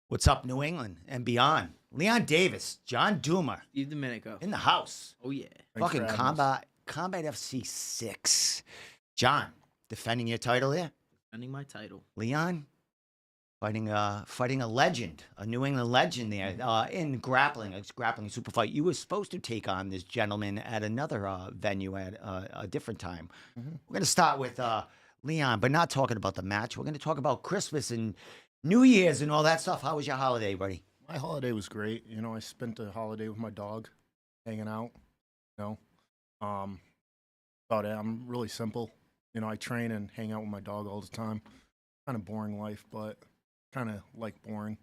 What's up, New England and beyond? Leon Davis, John Douma Steve Domenico. in the house. Oh, yeah. Fucking Combat FC 6. John, defending your title there. Defending my title. Leon, fighting a legend, a New England legend there in grappling. It's grappling super fight. You were supposed to take on this gentleman at another venue at a different time. We're going to start with Leon, but not talking about the match. We're going to talk about Christmas and New Year's and all that stuff. How was your holiday, buddy? My holiday was great. You know, I spent the holiday with my dog, hanging out. You know, about it. I'm really simple. You know, I train and hang out with my dog all the time. Kind of boring life, but kind of like boring.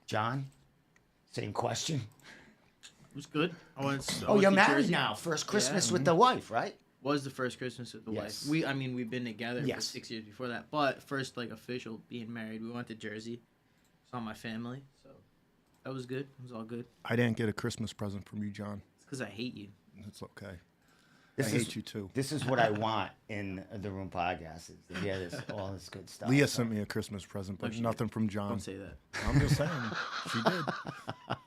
John, same question. It was good. You're married now. First Christmas with the wife, right? Was the first Christmas with the Yes. wife. We've been together for Yes. 6 years before that. But first, like, official being married, we went to Jersey. Saw my family. So that was good. It was all good. I didn't get a Christmas present from you, John. It's because I hate you. It's okay. I hate you too. This is what I want in the Room podcast, is to hear all this good stuff. Leah sent me a Christmas present, but nothing from John. Don't say that. I'm just saying. She did.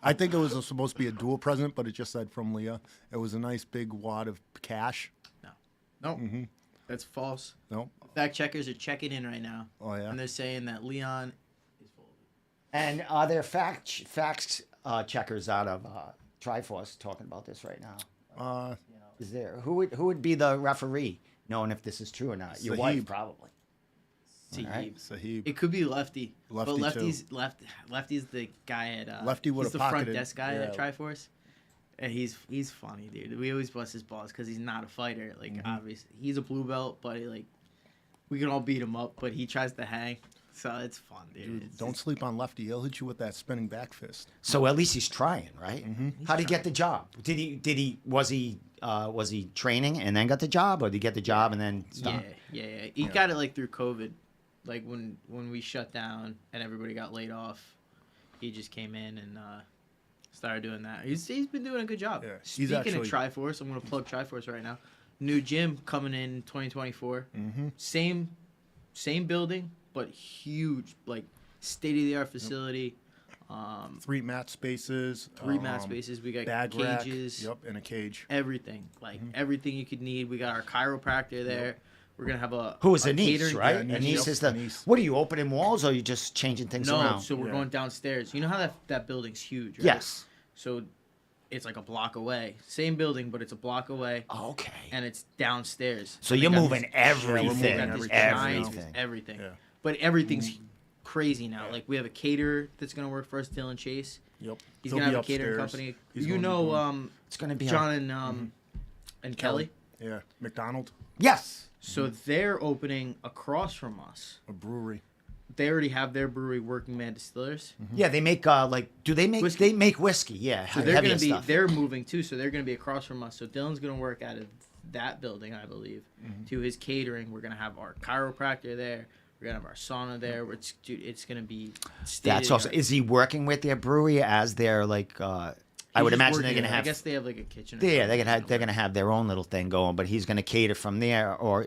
I think it was supposed to be a dual present, but it just said from Leah. It was a nice big wad of cash. No. That's false. Nope. Fact checkers are checking in right now. Oh, yeah? And they're saying that Leon is full of it. And are there facts checkers out of Tri-Force talking about this right now? Is there who would be the referee, knowing if this is true or not? Your wife, Sahib. probably. Sahib. Sahib. It could be Lefty. Lefty, but Lefty's the guy at Lefty he's the front pocketed- desk guy yeah. at Tri-Force. And he's funny, dude. We always bust his balls because he's not a fighter. Like, obviously, he's a blue belt, but we can all beat him up. But he tries to hang, so it's fun, dude. Don't sleep on Lefty. He'll hit you with that spinning back fist. So at least he's trying, right? How did he get the job? Was he training and then got the job, or did he get the job and then stopped? Yeah. He got it through COVID, like when we shut down and everybody got laid off. He just came in and started doing that. He's been doing a good job. Yeah, Speaking of Tri-Force, I'm gonna plug Tri-Force right now. New gym coming in 2024. Same building, but huge, like state-of-the-art facility. 3 mat spaces. 3 mat spaces. We got bag cages. Rack. Yep, and a cage. Everything, everything you could need. We got our chiropractor there. We're gonna have Who is a Anise, catering- right? Yeah, Anise Anise. is the. Anise. What are you opening walls, or are you just changing things No, around? so we're going downstairs. You know how that building's huge, right? Yes. So it's like a block away. Same building, but it's a block away. Okay. And it's downstairs. So And you're they got moving this- everything. they got this giant- Everything. everything. Yeah. But everything's crazy now. Like, we have a caterer that's gonna work for us, Dylan Chase. Yep. He's He'll gonna be have a catering upstairs. company. He's You gonna be know, doing- It's going to be John and Kelly. Yeah, McDonald, Yes. So they're opening across from us. a brewery. They already have their brewery, Working Man Distillers. Yeah, they make do they make Whiskey. they make whiskey? Yeah, So they're heavier gonna be stuff. they're moving too, so they're gonna be across from us. So Dylan's gonna work out of that building, I believe, to his catering. We're gonna have our chiropractor there. We're gonna have our sauna there. It's gonna be. That's awesome. Is he working with their brewery as their I would imagine they're gonna have. I guess they have like a kitchen. Yeah, they're gonna have their own little thing going, but he's gonna cater from there, or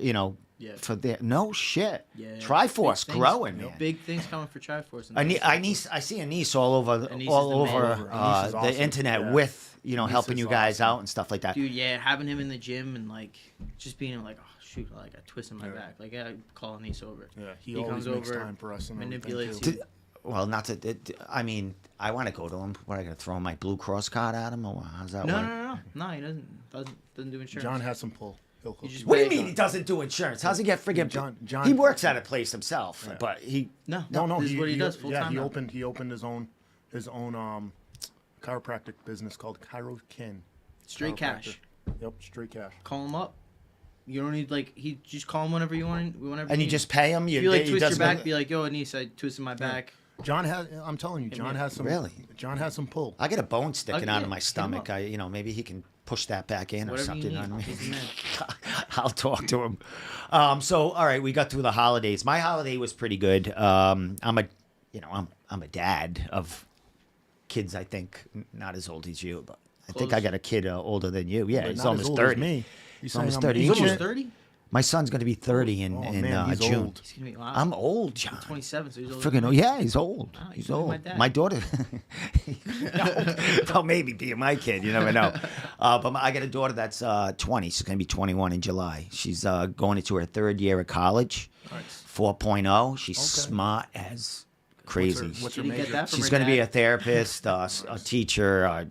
for their. No shit. Yeah. Triforce Big things- growing, man. Big things coming for Triforce. I see Anise all over Anise all is the over man. Anise is the awesome. internet Yeah. with Anise helping is you guys awesome. out and stuff like that. Dude, yeah, having him in the gym and like just being like, oh shoot, like I twisted my back, like I call Anise over. Yeah, he comes always makes over, time for us and manipulates everything, you. too. Well, not to. I mean, I want to go to him. What, I gotta throw my Blue Cross card at him, or how's that work? No, he doesn't do insurance. John has some pull. He'll hook just you What do you up. mean he doesn't do insurance? How's he get friggin' John- he works at a place himself, but he. No, No, this is what he does full Yeah, time. he opened his own chiropractic business called Chirokin. Straight cash. Yep, straight cash. Call him up. You don't need he just call him whenever you want. And you just pay him. if you he twist your doesn't- back, be like, yo, Anise, I twisted my back. John has. I'm telling you, John has some. Really? John has some pull. I get a bone sticking out yeah, of my hit him stomach. up. Maybe he can push that back in or Whatever you something. need. I mean, He's the man. I'll talk to him. So all right, we got through the holidays. My holiday was pretty good. I'm a dad of kids, I think, not as old as you, but I think Close. I got a kid older than you. Yeah, But he's not almost as old as 30. me. He's almost I'm 30. He's ancient? almost 30. My son's going to be 30 in, Oh, in man, he's June. old. He's gonna be. Wow. I'm old, John. 27, so he's older. Friggin' than old. me. Yeah, he's old. Wow, He's you're like old. my dad. My daughter. Well, maybe being my kid. You never know. But I got a daughter that's 20. She's going to be 21 in July. She's going into her third year of college. Nice. 4.0. She's Okay. smart as crazy. What's She her didn't get major? that from She's her going to be a dad. therapist, a teacher, a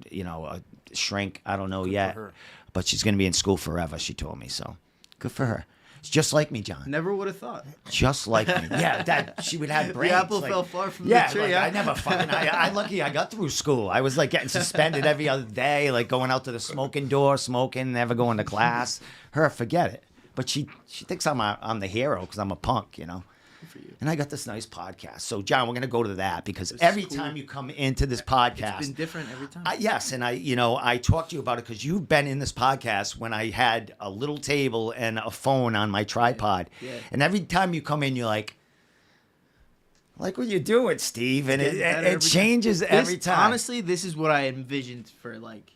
shrink. I don't know yet. her. But she's going to be in school forever, she told me. So good for her. It's just like me, John. Never would have thought. Just like me. Yeah, that she would have brains. The apple like- fell far from yeah, the tree. like, huh? I never fucking. I lucky I got through school. I was like getting suspended every other day, like going out to the smoking door, smoking, never going to class. Her, forget it. But she thinks I'm the hero because I'm a punk, you know. For you. And I got this nice podcast. So John, we're gonna go to that because This is every cool. time you come into this podcast, It's been different every time. yes, and I talked to you about it because you've been in this podcast when I had a little table and a phone on my tripod, Yeah. and every time you come in, you're like what you doing, Steve, and Getting better it every time. changes every time. Honestly, this is what I envisioned for like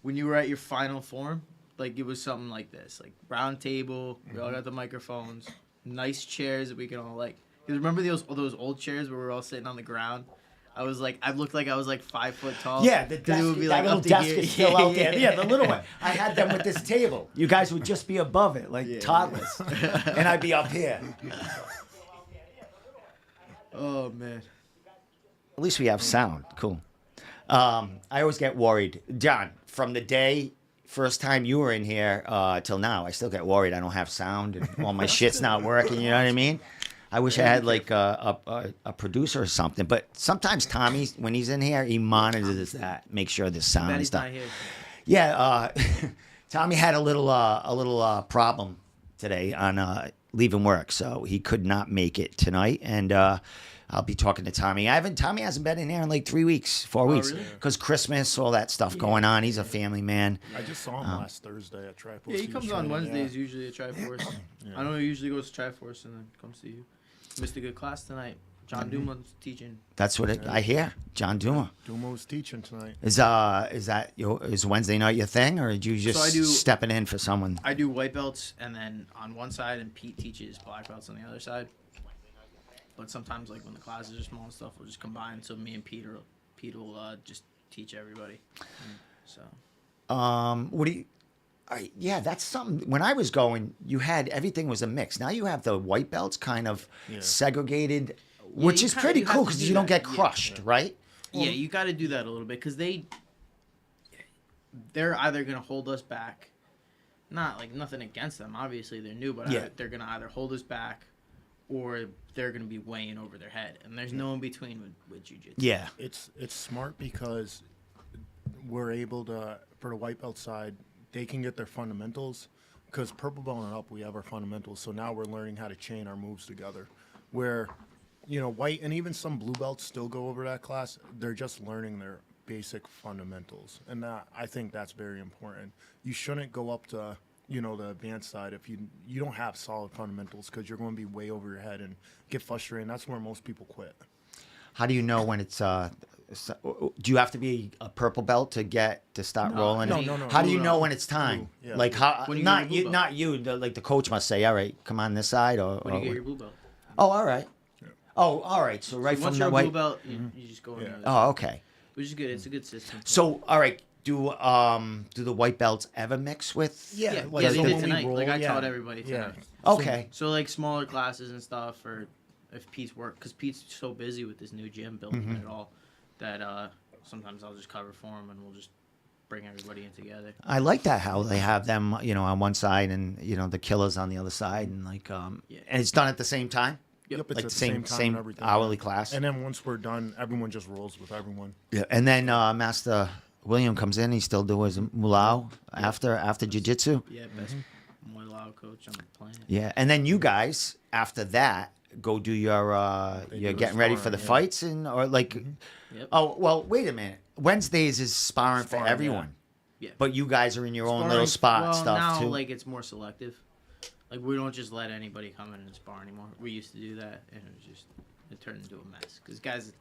when you were at your final form. Like it was something like this, like round table. We all got the microphones, nice chairs that we can all like. Because remember those old chairs where we were all sitting on the ground? I looked like I was like 5 foot tall. Yeah, the 'Cause desk, it would be that like little up to desk here. is still out there. Yeah, the little one. I had them with this table. You guys would just be above it, like Yeah. toddlers, and I'd be up here. Oh man. At least we have sound. Cool. I always get worried, John. From the day first time you were in here till now, I still get worried. I don't have sound and all my shit's not working. You know what I mean? I wish I had like a producer or something. But sometimes Tommy, when he's in here, he monitors that, make sure the sound Bet is he's done. not here. Yeah, Tommy had a little problem today on leaving work, so he could not make it tonight. And I'll be talking to Tommy. Tommy hasn't been in here in like 3 weeks, 4 weeks, really? because Christmas, all that stuff going on. He's a family man. I just saw him last Thursday at Tri-Force. Yeah, he was comes on training, Wednesdays yeah. usually at Tri-Force. I know he usually goes to Tri-Force and then comes to you. Missed a good class tonight. John Duma's teaching. That's what I hear. John Douma. Duma was teaching tonight. Is is Wednesday night your thing, or did you just I do- stepping in for someone? I do white belts and then on one side, and Pete teaches black belts on the other side. But sometimes, like when the classes are small and stuff, we'll just combine. So me and Pete will just teach everybody. So What do you? Yeah, that's something. When I was going, you had everything was a mix. Now you have the white belts kind of Yeah. segregated, which you is kinda- pretty you have cool to because do you don't that. get Yeah. crushed, right? yeah, you got to do that a little bit because they're either gonna hold us back. Not like nothing against them. Obviously, they're new, but Yeah. they're gonna either hold us back, or they're gonna be weighing over their head, and there's no in between with jiu-jitsu. Yeah. It's smart because we're able to, for the white belt side, they can get their fundamentals. Because purple belt and up, we have our fundamentals. So now we're learning how to chain our moves together. Where, white and even some blue belts still go over that class. They're just learning their basic fundamentals, and I think that's very important. You shouldn't go up to the advanced side if you don't have solid fundamentals, because you're going to be way over your head and get frustrated. And that's where most people quit. How do you know when it's? Do you have to be a purple belt to start rolling? no. How do you Blue, know no. when it's time? Blue, yeah. Like how? When you Not get your you. blue Not you. Like the coach must say, "All right, come on this side." Or When you get your blue belt. oh, all right. Oh, all right. So right Once from you're the a blue white. belt, you just go in Yeah. there. Oh, okay. Which is good. It's a good system. So all right. Do the white belts ever mix with? yeah, like they so did when we tonight. roll, Like I yeah. taught everybody Yeah. tonight. Okay. So like smaller classes and stuff, or if Pete's work, because Pete's so busy with this new gym building it all, that sometimes I'll just cover for him and we'll just bring everybody in together. I like that how they have them, on one side and the killers on the other side, and and it's done at the same time, Yep, it's like at the the same time same and everything. hourly class. And then once we're done, everyone just rolls with everyone. Yeah, and then Master William comes in. He still do his mulao after jiu-jitsu. Yeah, best Muay Lao coach on the planet. Yeah, and then you guys after that go do your They you're do getting ready for the sparring, yeah. fights or like. Yep. Oh well, wait a minute. Wednesdays is sparring for Sparring, everyone, Yeah. but you guys are in your own Sparring- little spot well, stuff now, too. like it's more selective. Like we don't just let anybody come in and spar anymore. We used to do that, and it turned into a mess because guys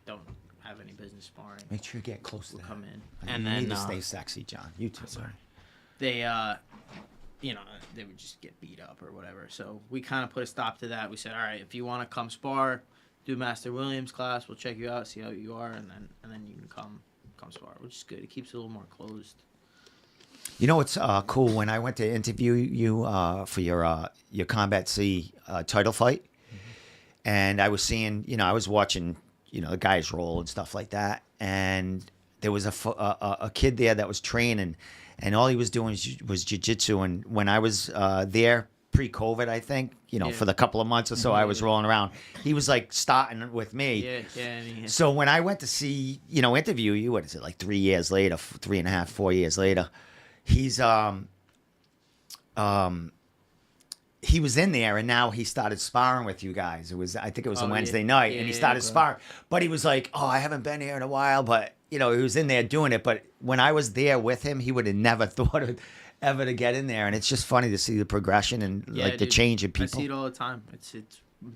don't have any business sparring, Make sure you get close to will that. come in. I And mean, you then need to stay sexy, John. You too. Sorry. they you know, they would just get beat up or whatever. So we kind of put a stop to that. We said, all right, if you want to come spar, do Master Williams class. We'll check you out, see how you are, and then you can come spar, which is good. It keeps it a little more closed. You know what's cool? When I went to interview you for your Combat C title fight, and I was seeing, I was watching, the guys roll and stuff like that, and there was a kid there that was training, and all he was doing was jiu-jitsu. And when I was there pre-COVID, I think, for the couple of months or so I was rolling around, he was like starting with me. Yeah. So when I went to see, interview you, what is it, like 3 years later, 3.5, 4 years later, he's he was in there, and now he started sparring with you guys. I think it was a Wednesday night, and he started sparring. But he was like, "Oh, I haven't been here in a while." But he was in there doing it. But when I was there with him, he would have never thought of ever to get in there. And it's just funny to see the progression and the dude, change in people. I see it all the time. It's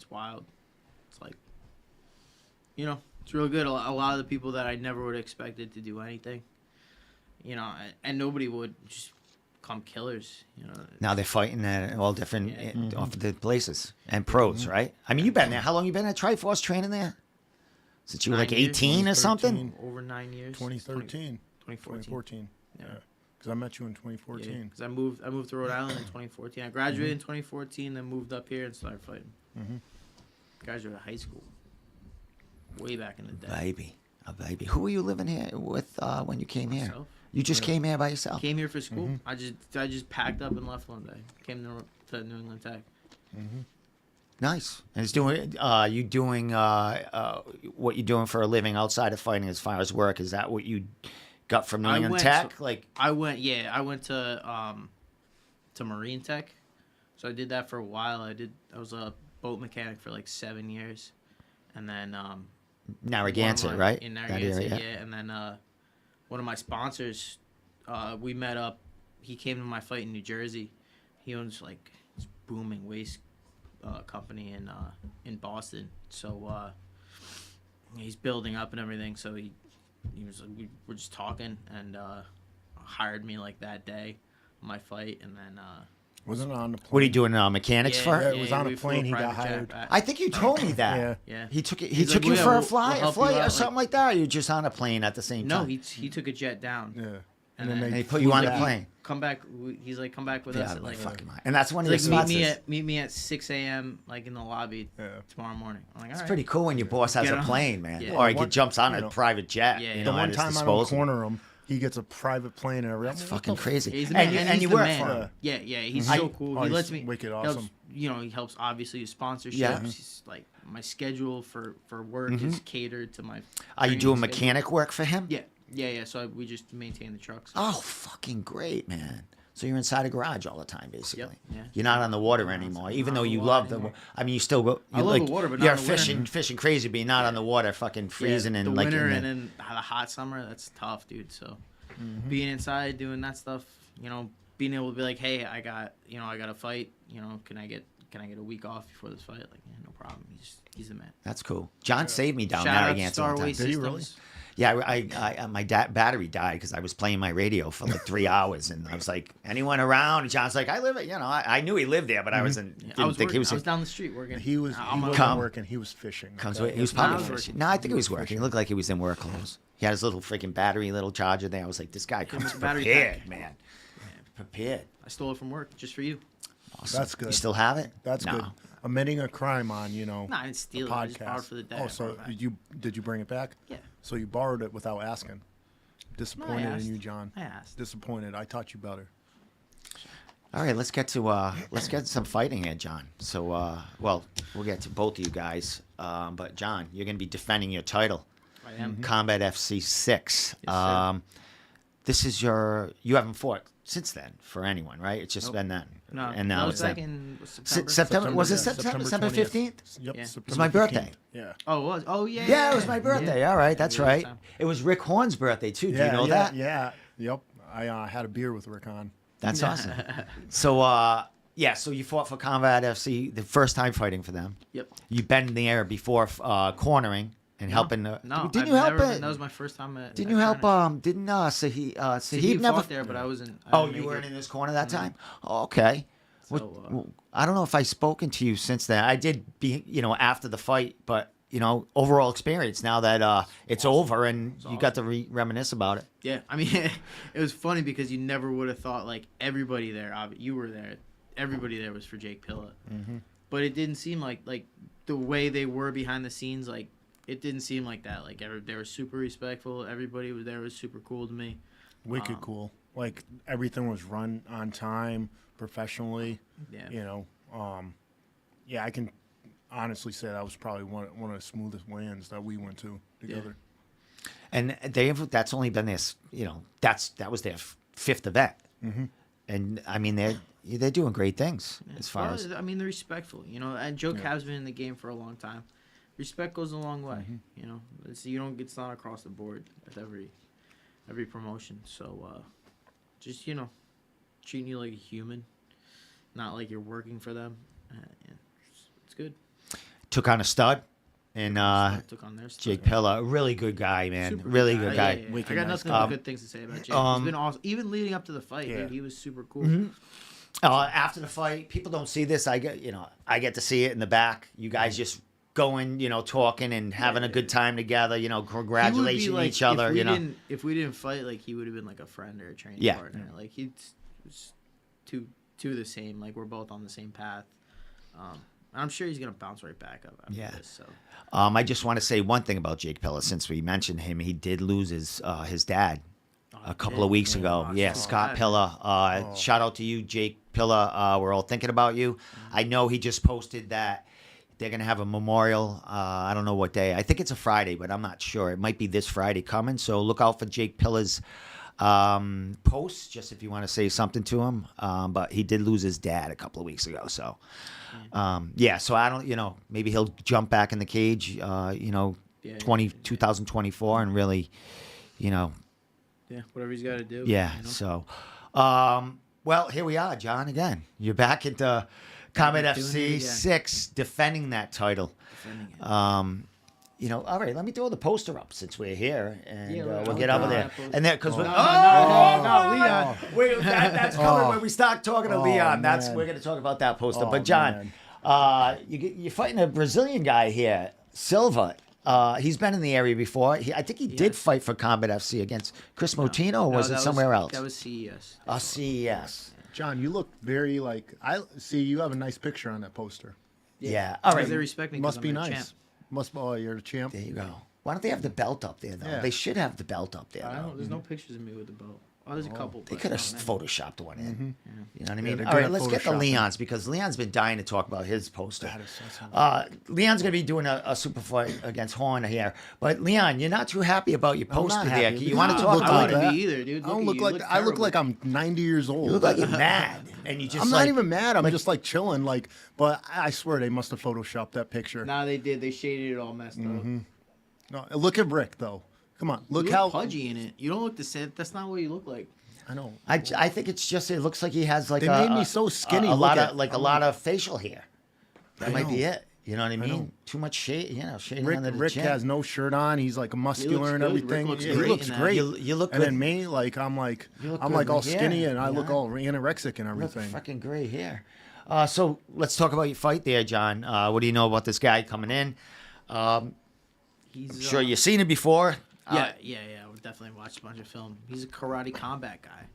wild. It's like, it's real good. A lot of the people that I never would have expected to do anything, and nobody would just become killers. Now they're fighting at all different off the places and pros, right? I mean, you've been there. How long you been at Tri-Force training there? Since you were like 9 years, 18 or something? Over 9 years. 2013. 2014. Yeah. Because I met you in 2014. Because I moved to Rhode Island in 2014. I graduated in 2014, then moved up here and started fighting. Graduated high school. Way back in the day. A baby. Who were you living here with when you came here? Myself. You just came here by yourself? Came here for school. I just packed up and left one day. Came to New England Tech. Nice. And it's doing. You doing what you're doing for a living outside of fighting as far as work? Is that what you got from New England Tech? I went to Marine Tech, so I did that for a while. I was a boat mechanic for like 7 years, and then Narragansett, right? In Narragansett, yeah. And then one of my sponsors, we met up. He came to my fight in New Jersey. He owns like this booming waste company in Boston. So he's building up and everything. So he was we were just talking and hired me like that day on my fight, and then Wasn't it on the plane? What are you doing? Mechanics for? Yeah, it was on a we flew plane, he private got jet hired. back. I think you told me that. Yeah. He took it. He He's took like, you "Yeah, for we'll a flight help you or out," something like that. Or you just on a plane at the same No, time? he took a jet down. Yeah. And then then And he put you on the back. plane. Come back. He's like, come back with Yeah, us at my like. fucking mind. And that's one of your He's like, spots. meet me at 6 a.m. like in the lobby Yeah. tomorrow morning. I'm like, all It's right. pretty cool when your boss has Get a on. plane, man, Yeah. or he One- jumps on you a know, private jet. Yeah, you yeah. know, The at one his time I don't disposal. corner him, he gets a private plane and everything. That's fucking crazy. He's the And man. you, and He's you the work man. for him. Yeah, he's I- so cool. Oh, He he's lets me. wicked Helps, awesome. he helps obviously his sponsorships. Yeah. He's like my schedule for work is catered to my. Are you training doing schedule. mechanic work for him? Yeah. So we just maintain the trucks. Oh, fucking great, man. So you're inside a garage all the time, basically. Yep, yeah. You're not on the water anymore, even Not though on you the love water the. anymore. I mean, you still go. I love the water, but not you're in the winter. fishing crazy, but you're not on the water, fucking freezing the and like. winter in the- and then the hot summer. That's tough, dude. So being inside doing that stuff, being able to be like, hey, I got a fight. Can I get a week off before this fight? Like, yeah, no problem. He's the man. That's cool. John saved me down Shout out to Narragansett one time. Starway Did he really? Systems. Yeah, I my battery died because I was playing my radio for like 3 hours, and I was like, anyone around? And John's like, I live at, I knew he lived there, but I wasn't. Yeah, Didn't I was think working. he was. I was down the street working. He was I'm he a- wasn't Come. working. He was fishing. Comes okay? with, he was Nah, I probably was fishing. working. No, I think he was working. He looked like he was in work clothes. He had his little freaking battery, little charger there. I was like, this guy comes his battery prepared, pack. man. Prepared. I stole it from work just for you. Awesome. That's good. You still have it? That's No. good. Omitting a crime on, Nah, I didn't steal a it. I just podcast. borrowed for the day. Oh, I so brought it back. did you bring it back? Yeah. So you borrowed it without asking. Disappointed asked. in you, John. I asked. Disappointed. I taught you better. All right, let's get to some fighting here, John. So, well, we'll get to both of you guys. But John, you're going to be defending your title, I am. Combat FC 6. Yes, sir. This is you haven't fought since then for anyone, right? It's just Nope. been that. No, and now that it's was back that. in September. September. Was it yeah, September 20th. 15th? Yep. Yeah. September It was my birthday. 15th. Yeah. Oh, it was. Oh, yeah. Yeah, it was my birthday. All right, that's Yeah, right. time. It was Rick Horn's birthday too. Do you know yeah, that? Yeah. Yep. I had a beer with Rick on. That's awesome. So, so you fought for Combat FC the first time fighting for them. Yep. You've been there before cornering and helping. No, didn't I've you help? never been, that was my first time at. Didn't at you help? training. Didn't Sahib He never fought there, but I wasn't. I Oh, didn't you make weren't it. in his corner that time. Oh, okay. So, I don't know if I've spoken to you since then. I did after the fight, but overall experience now that it's over and you got to reminisce about it. yeah, I mean, it was funny because you never would have thought like everybody there. You were there. Everybody there was for Jake Pilla, but it didn't seem like the way they were behind the scenes. Like it didn't seem like that. Like they were super respectful. Everybody was there was super cool to me. Wicked cool. Like everything was run on time, professionally. Yeah. Yeah, I can honestly say that was probably one of the smoothest weigh-ins that we went to together. And that's only been this, that was their fifth event. And I mean, they're doing great things as far as. I mean, they're respectful, and Joe Cab's been in the game for a long time. Respect goes a long way, it's not across the board with every promotion. So, just, treating you like a human, not like you're working for them. It's good. Took on a stud. And took on their stud, Jake Pilla, really good guy, man. Super really good guy. Yeah. I got nothing but good things to say about Jake. He's been awesome. Even leading up to the fight, dude, he was super cool. After the fight, people don't see this. I get to see it in the back. You guys just going, talking and having a good time together. Congratulating each other. If we didn't fight, like he would have been like a friend or a training partner. Like he's two the same. Like we're both on the same path. I'm sure he's gonna bounce right back up after this. So, I just want to say one thing about Jake Pilla. Since we mentioned him, he did lose his dad a couple of weeks ago. Scott Pilla. Shout out to you, Jake Pilla. We're all thinking about you. I know he just posted that they're gonna have a memorial. I don't know what day. I think it's a Friday, but I'm not sure. It might be this Friday coming. So look out for Jake Pilla's posts, just if you want to say something to him. But he did lose his dad a couple of weeks ago. So. So I don't, maybe he'll jump back in the cage, 2024 and really, whatever he's got to do. So, well, here we are, John, again. You're back at Combat FC 6 defending that title. All right, let me throw the poster up since we're here, and we'll get over there. And then, because no, Leon, that's coming when we start talking to Leon. We're going to talk about that poster. But John, you're fighting a Brazilian guy here, Silva. He's been in the area before. I think he did fight for Combat FC against Chris Motino, or was it somewhere else? That was CES. CES. John, you look very I see you have a nice picture on that poster. Yeah. All right. They respect me. Must be I'm nice. champ. You're the champ. There you go. Why don't they have the belt up there, though? Yeah. They should have the belt up there, I though. don't, there's no pictures of me with the belt. Oh, there's a couple. They but could have no, man. photoshopped one in. You know what I mean? they're All good right, at let's get to photoshopping. Leon's because Leon's been dying to talk about his poster. That is Leon's going to be doing a super fight against Horn here. But Leon, you're not too happy about your poster not there. happy. You want to No, talk look about like it? that. Me either, dude. I don't Look look at you. like I look like I'm 90 years old. You look like you're mad. And you just I'm not even mad. I'm just chilling. But I swear they must have photoshopped that picture. Nah, they did. They shaded it all messed up. No, look at Rick though. Come on, look You how look pudgy in it. You don't look the same. That's not what you look like. I know. I think it's just, it looks like he has like They made me so skinny. a lot Look of, at- a lot of facial hair. That might be know. it. You know what I mean? know. Too much shade, shading Rick, under the Rick chin. has no shirt on. He's like muscular and good. Rick everything. looks Yeah, great he looks in that. great. You look and good. then me, I'm You look I'm good like all with hair, skinny and I look Leon. all anorexic and You look everything. fucking gray hair. So let's talk about your fight there, John. What do you know about this guy coming in? He's I'm sure you've seen it before. Yeah. We've definitely watched a bunch of film. He's a karate combat guy.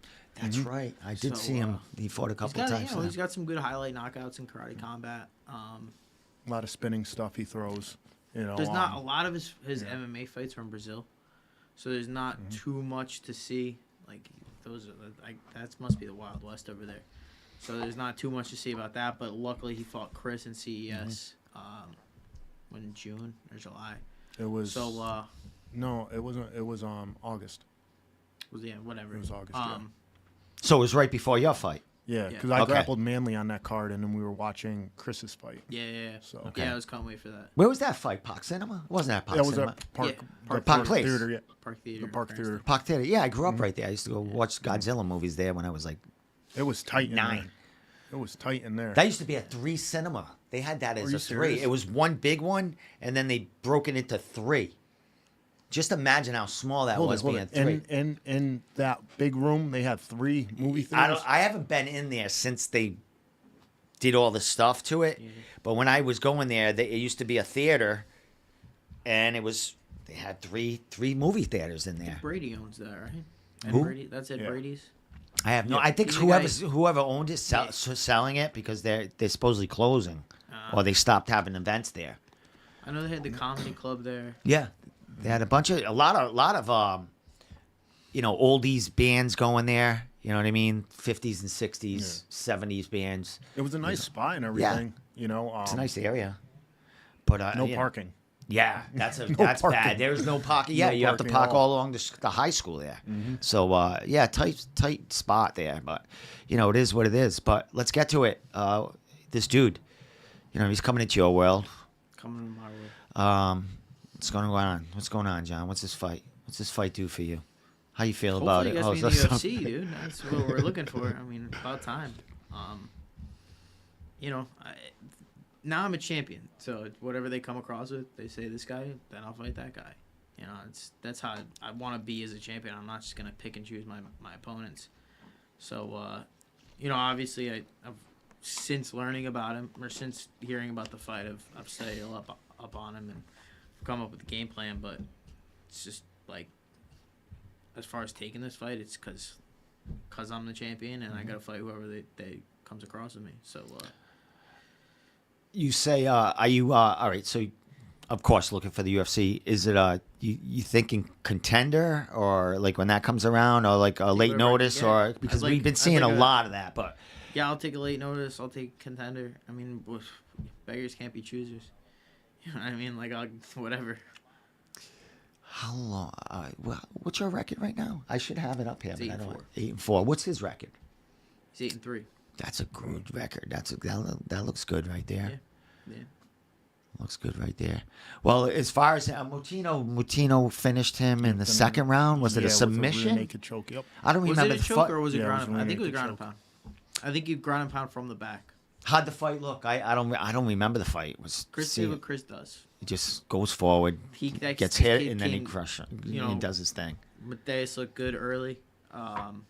That's right. I did So, see him. He fought a couple He's got, times. he's got some good highlight knockouts in karate combat. A lot of spinning stuff he throws. There's not a lot of his MMA fights from Brazil, so there's not too much to see. Like those, that must be the Wild West over there. So there's not too much to see about that. But luckily, he fought Chris in CES, in June or July. It was So no, it wasn't. It was August. whatever. It was August. Yeah. So it was right before your fight. Yeah, Yeah. because I Okay. grappled Manly on that card, and then we were watching Chris's fight. Yeah. So Okay. Yeah, I was can't wait for that. Where was that fight? Park Cinema? Wasn't that Park that was Cinema? at Park, Yeah, the Park Place. Theater. Yeah, Park Theater. the Park Cranston. Theater. Park Theater. Yeah, I grew up right there. I used to go watch Godzilla movies there when I was like It was tight. in there. 9. It was tight in there. That used to be a 3 cinema. They had that as you a 3. serious? It was one big one, and then they broke it into 3. Just imagine how small that was being 3. In that big room, they had 3 movie theaters. I haven't been in there since they did all the stuff to it. But when I was going there, it used to be a theater, and they had 3 movie theaters in there. Brady owns that, right? Ed Who? Brady? That's Ed Yeah. Brady's. I have no. I think He's the guy- whoever owned it selling it because they're supposedly closing, or they stopped having events there. I know they had the comedy club there. Yeah, they had a lot of oldies bands going there. You know what I mean? 50s and 60s, 70s bands. It was a nice spot and everything. It's a nice area, but no parking. Yeah, that's No that's parking. bad. There's no parking. Yeah, No you have to parking park at all. all along the high school there. So tight spot there. But it is what it is. But let's get to it. This dude, he's coming into your world. Coming to my world. What's going on? What's going on, John? What's this fight? What's this fight do for you? How you feel about Hopefully it? you guys Oh, be in the UFC, dude. That's what we're looking for. I mean, about time. Now I'm a champion, so whatever they come across with, they say this guy, then I'll fight that guy. That's how I want to be as a champion. I'm not just gonna pick and choose my opponents. So, obviously, I've since learning about him or since hearing about the fight, I've studied up on him and come up with a game plan. But it's just like, as far as taking this fight, it's because I'm the champion and I gotta fight whoever they comes across with me. So. You say, are you all right? So, of course, looking for the UFC. Is it you thinking contender or like when that comes around or like a late whatever I can notice get. or because we've been seeing a lot of that, but Yeah, I'll take a late notice. I'll take contender. I mean, beggars can't be choosers. You know what I mean? Like, whatever. how long? What's your record right now? I should have it up here. It's But I 8-4. don't. 8-4. What's his record? He's 8-3. That's a good record. That looks good right there. Yeah. Looks good right there. Well, as far as Mutino finished him in the second round. Was it a With submission? rear naked choke. Yep. I don't Was remember it a the choke fight. or was it Yeah, it ground was and pound? I think it was rear ground and naked pound. I think you ground and pound from the back. How'd the fight look? I don't remember the fight. Chris did what Chris does. He just goes forward, That gets kid hit, and then he came- crushes. you know, He does his thing. Mateus looked good early, and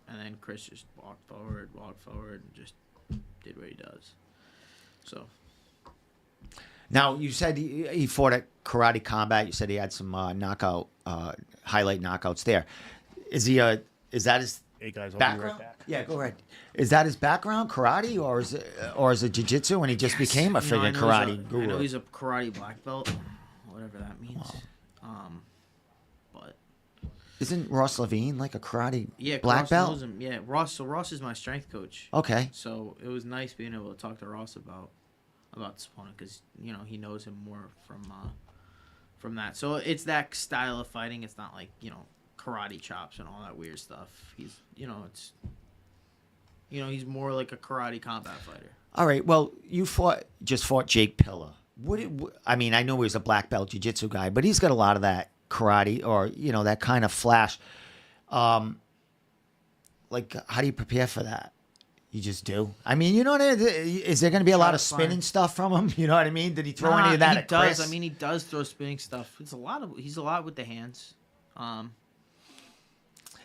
then Chris just walked forward, and just did what he does. So. Now you said he fought at Karate Combat. You said he had some highlight knockouts there. Is that his Hey guys, I'll be background? right back. Yeah, go ahead. Is that his background, karate, or is it jiu-jitsu, and he just became a You know, I friggin' know karate I guru? know he's a karate black belt, whatever that means. But Isn't Ross Levine like a karate yeah, black Ross belt? knows him. Yeah, Ross. So Ross is my strength coach. Okay. So it was nice being able to talk to Ross about this opponent because he knows him more from that. So it's that style of fighting. It's not like karate chops and all that weird stuff. He's he's more like a karate combat fighter. All right. Well, you just fought Jake Pillar. I mean, I know he was a black belt jiu-jitsu guy, but he's got a lot of that karate or that kind of flash. Like, how do you prepare for that? You just do. I mean, you know what I mean? Is there going to be a lot of spinning stuff from him? You know what I mean? Did he throw any of that he at does. Chris? I mean, he does throw spinning stuff. He's a lot with the hands.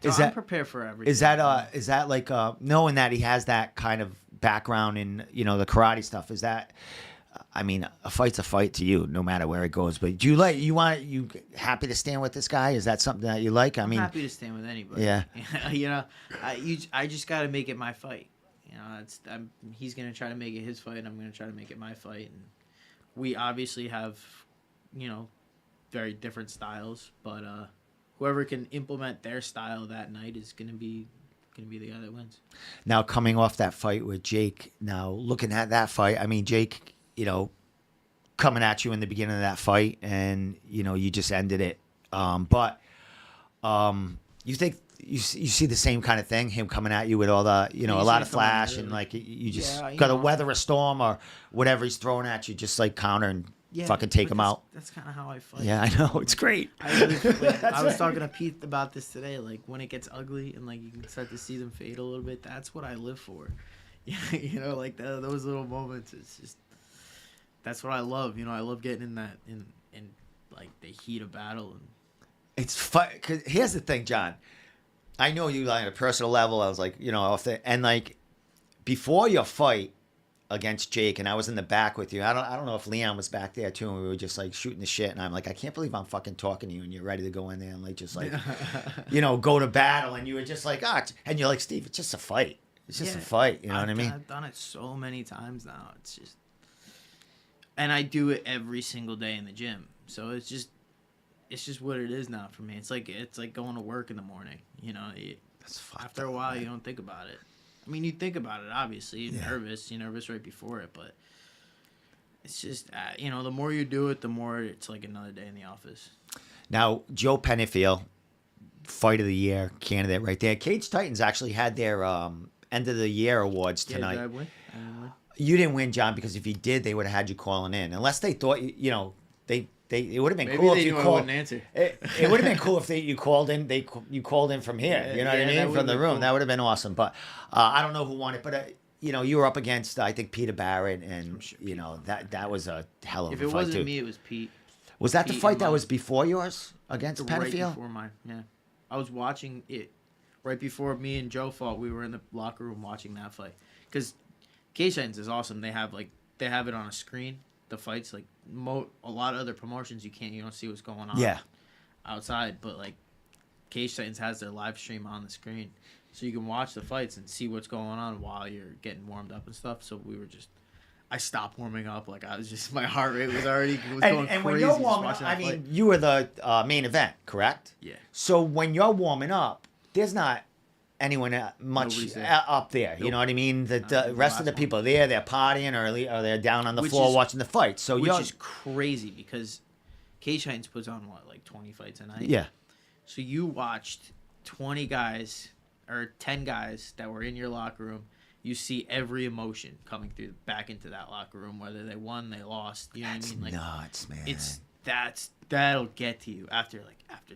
So I'm prepared for everything. Is that like knowing that he has that kind of background in the karate stuff? Is that? I mean, a fight's a fight to you, no matter where it goes. But do you happy to stand with this guy? Is that something that you like? I I'm mean, happy to stand with anybody. Yeah. I just got to make it my fight. He's gonna try to make it his fight, and I'm gonna try to make it my fight. And we obviously have, very different styles, but whoever can implement their style that night is gonna be the guy that wins. now coming off that fight with Jake, now looking at that fight, I mean, Jake, coming at you in the beginning of that fight, and you just ended it. But you think you see the same kind of thing, him coming at you with all the a lot of flash and like you just got to weather a storm or whatever he's throwing at you, just like counter and fucking take him out. That's kind of how I fight. Yeah, I know, it's great. I was talking to Pete about this today. Like when it gets ugly and like you can start to see them fade a little bit, that's what I live for. you know, like those little moments. It's just that's what I love. You know, I love getting in that in like the heat of battle. And It's fun. Cause here's the thing, John. I know you like, on a personal level. I was like, you know, and like before your fight against Jake, and I was in the back with you. I don't know if Leon was back there too, and we were just like shooting the shit. And I'm like, I can't believe I'm fucking talking to you, and you're ready to go in there and like just like, you know, go to battle. And you were just like, and you're like, Steve, it's just a fight. It's just a fight. You know what I mean? I've done it so many times now. It's just, and I do it every single day in the gym. So it's just what it is now for me. It's like going to work in the morning. You know, after a while, you don't think about it. I mean, you think about it, obviously. You're nervous. You're nervous right before it. But it's just, you know, the more you do it, the more it's like another day in the office. Now, Joe Pennifield, Fight of the Year candidate right there. Cage Titans actually had their end of the year awards tonight. Did I win? I didn't win. You didn't win, John, because if you did, they would have had you calling in. Unless they thought, you know, it would have been Maybe cool they if you knew I called. wouldn't answer. It would have been cool if you called in. You called in from here. Yeah, You know what I yeah, that mean? would've From the been room. cool. That would have been awesome. But I don't know who won it. But you know, you were up against I think Peter Barrett, and sure you know that was a hell of If a it fight wasn't too. me, it was Pete. Was that the Pete fight and that mine. was before yours against Right Pennifield? before mine, yeah. I was watching it right before me and Joe fought. We were in the locker room watching that fight. Because Cage Titans is awesome. They have it on a screen. The fights, like a lot of other promotions, you don't see what's going on Yeah. outside. But like Cage Titans has their live stream on the screen, so you can watch the fights and see what's going on while you're getting warmed up and stuff. So I stopped warming up. Like I was just, my heart rate was already going And crazy. when you're just warming up, watching I that mean, fight. you were the main event, correct? Yeah. So when you're warming up, there's not anyone much Nobody's there. up there. You Nope. know what I mean? The the rest of the last people there, they're partying or they're down on the Which floor is- watching the fight. So Which you're is crazy because Cage Titans puts on like 20 fights a night. yeah, So you watched 20 guys or 10 guys that were in your locker room. You see every emotion coming through back into that locker room, whether they won, they lost. You know that's what I mean? Like nuts, man. that'll get to you after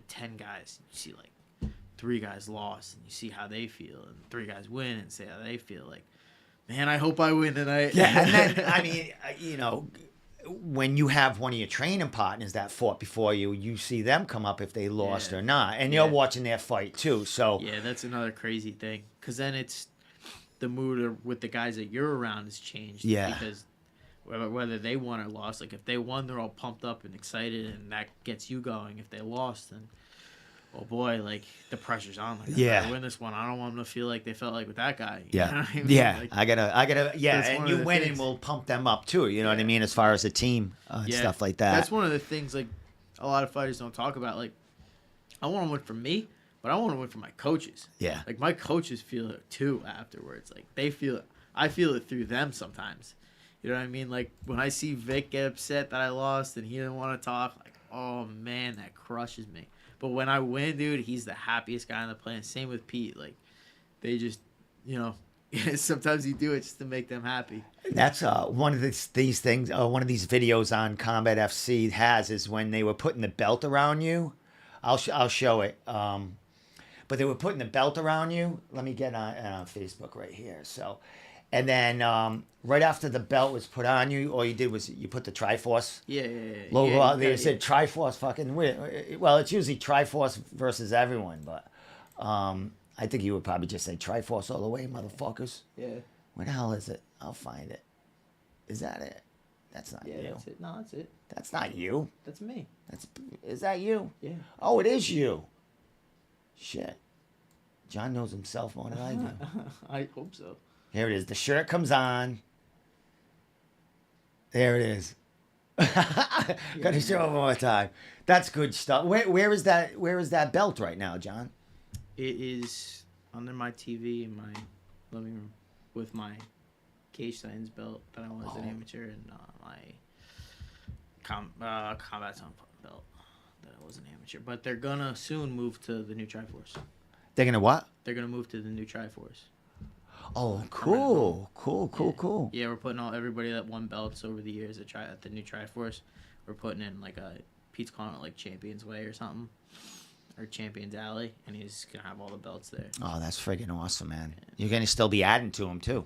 10 guys. You see like 3 guys lost, and you see how they feel, and 3 guys win, and say how they feel. Like, man, I hope I win tonight. Yeah, and then I mean, you know, when you have one of your training partners that fought before you, you see them come up if they lost Yeah. or not, and you're Yeah. watching their fight too. So Yeah, that's another crazy thing. Because then it's the mood with the guys that you're around has changed. Yeah. Because whether they won or lost, like if they won, they're all pumped up and excited, and that gets you going. If they lost, then oh boy, like the pressure's on. Like, Yeah. I gotta win this one. I don't want them to feel like they felt like with that guy. You yeah, know what I mean? yeah, Like, I gotta, yeah, that's and one you of the win and things. we'll pump them up too. You know what I Yeah. mean, as far as a team and yeah, stuff like that. That's one of the things like a lot of fighters don't talk about. Like, I want to win for me, but I want to win for my coaches. Yeah. Like my coaches feel it too afterwards. Like they feel it. I feel it through them sometimes. You know what I mean? Like when I see Vic get upset that I lost and he didn't want to talk, like, oh man, that crushes me. But when I win, dude, he's the happiest guy on the planet. Same with Pete. Like they just, you know, sometimes you do it just to make them happy. That's one of these things. One of these videos on Combat FC has is when they were putting the belt around you. I'll show it. But they were putting the belt around you. Let me get on Facebook right here. So, and then right after the belt was put on you, all you did was you put the Tri-Force Yeah. logo yeah, out there. It said Tri-Force fucking win. Well, it's usually Tri-Force versus everyone, but I think you would probably just say Tri-Force all the way, motherfuckers. yeah. Where the hell is it? I'll find it. Is that it? That's not Yeah, you. that's it. No, that's it. That's not you. That's me. Is that you? Yeah. Oh, it is you. Shit. John knows himself more than I do. I hope so. Here it is. The shirt comes on. There it is. Gotta show it one more time. That's good stuff. Where is that? Where is that belt right now, John? It is under my TV in my living room with my Cage Titans belt that I won as an amateur and my Combat Zone belt that I was an amateur. But they're gonna soon move to the new Tri-Force. They're gonna what? They're gonna move to the new Tri-Force. Oh, cool. Yeah, we're putting everybody that won belts over the years at the new Tri-Force. We're putting in like Pete's calling it like Champions Way or something, or Champions Alley, and he's gonna have all the belts there. Oh, that's friggin' awesome, man. You're gonna still be adding to them too.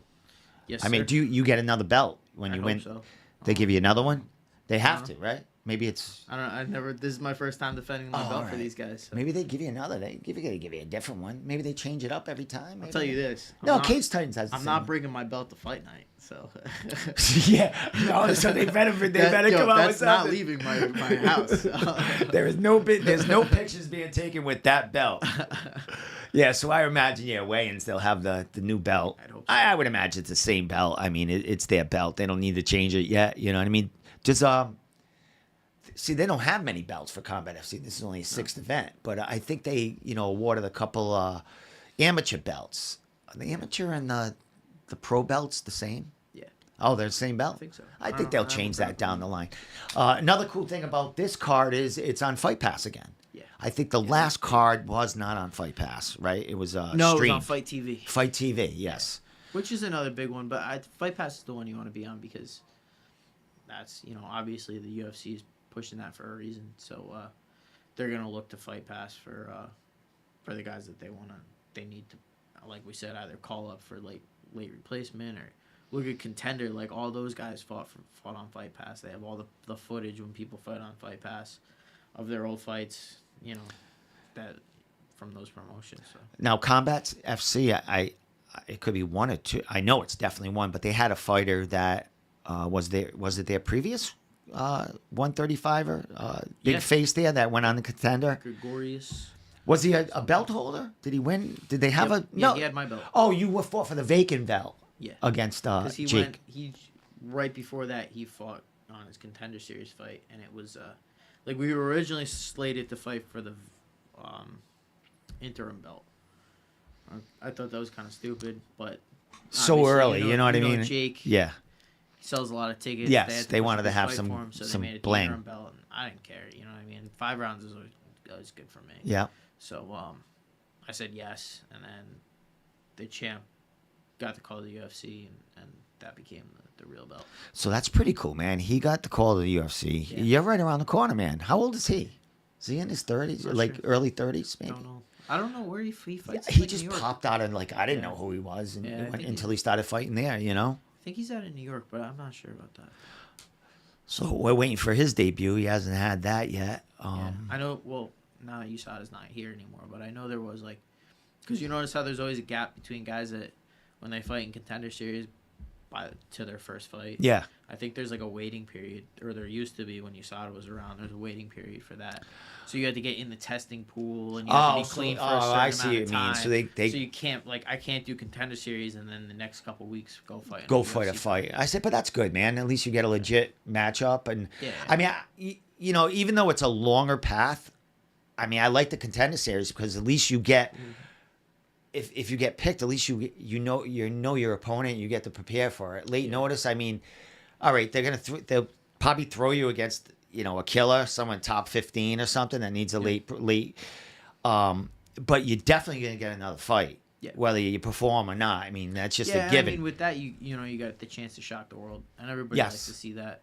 Yes, I mean, sir. do you get another belt when I you hope win? so. They give you another one. They have Uh-huh. to, right? Maybe it's I don't know. I've never. This is my first time defending my Oh, belt for alright. these guys. So. maybe they give you another. They give you a different one. Maybe they change it up every time. I'll tell you this. No, Cage Titans has. The I'm same not one. bringing my belt to fight night. So. Yeah, no. So they better come out with That's not something. leaving my house. There's no pictures being taken with that belt. Yeah, so I imagine weigh-ins they'll have the new belt. I'd hope so. I would imagine it's the same belt. I mean, it's their belt. They don't need to change it yet. You know what I mean? Does see they don't have many belts for Combat FC. This is only a sixth event, but I think they awarded a couple amateur belts. Are the amateur and the pro belts the same? Yeah. Oh, they're the same belt? I think so. I I think don't- they'll I haven't change read that it. down the line. Another cool thing about this card is it's on Fight Pass again. Yeah. I think the last card was not on Fight Pass, right? It was No, it was streamed. on Fight TV, Fight TV, yes. which is another big one. But Fight Pass is the one you want to be on because that's obviously the UFC is pushing that for a reason. So they're gonna look to Fight Pass for the guys that they need to, like we said, either call up for late replacement or look at Contender. Like all those guys fought on Fight Pass. They have all the footage when people fight on Fight Pass of their old fights. That from those promotions. So. Now, Combat FC, it could be one or two. I know it's definitely one, but they had a fighter that was it their previous 135er big Yeah. face there that went on the Contender? Gregorius. Was he a belt holder? Did he win? Did they have Yep. a Yeah, no? he had my belt. Oh, you were fought for the vacant belt Yeah. against Because Jake. he right before that he fought on his Contender Series fight, and it was like we were originally slated to fight for the interim belt. I thought that was kind of stupid, but So obviously, early, you know what I mean? Jake Yeah. sells a lot of tickets. Yes, had they push wanted to this have fight some- for him, so some they made it the bling. interim belt, and I didn't care. You know what I mean? 5 rounds is always good for me. Yeah. So I said yes, and then the champ got the call to the UFC, and that became the real belt. So that's pretty cool, man. He got the call to the UFC. Yeah. You're right around the corner, man. How old is he? Is he in his 30s? Not Like sure. early 30s, maybe? I don't know where he Yeah, fights. he like, just New York. popped out and I didn't Yeah. know who he was and Yeah, I it went think until he started fighting there, I think he's out in New York, but I'm not sure about that. So we're waiting for his debut. He hasn't had that yet. Yeah. I know. Well, now USADA's not here anymore, but I know there was because you notice how there's always a gap between guys that when they fight in Contender Series to their first fight. Yeah. I think there's a waiting period, or there used to be when USADA was around. There's a waiting period for that. So you had to get in the testing pool and you had to be clean for a certain I see amount what of you mean. time. So they you can't I can't do Contender Series and then the next couple weeks go fight. in go a fight a UFC fight. I said, but that's good, man. At least you get a legit matchup. And Yeah. I mean, even though it's a longer path, I mean, I like the Contender Series because at least you get. If you get picked, at least you know your opponent. You get to prepare for it. Late notice. I mean, all right, they'll probably throw you against a killer, someone top 15 or something that needs a late. But you're definitely gonna get another fight, Yeah. whether you perform or not. I mean, that's just Yeah, a given. I mean, with that, you got the chance to shock the world, and everybody Yes. likes to see that.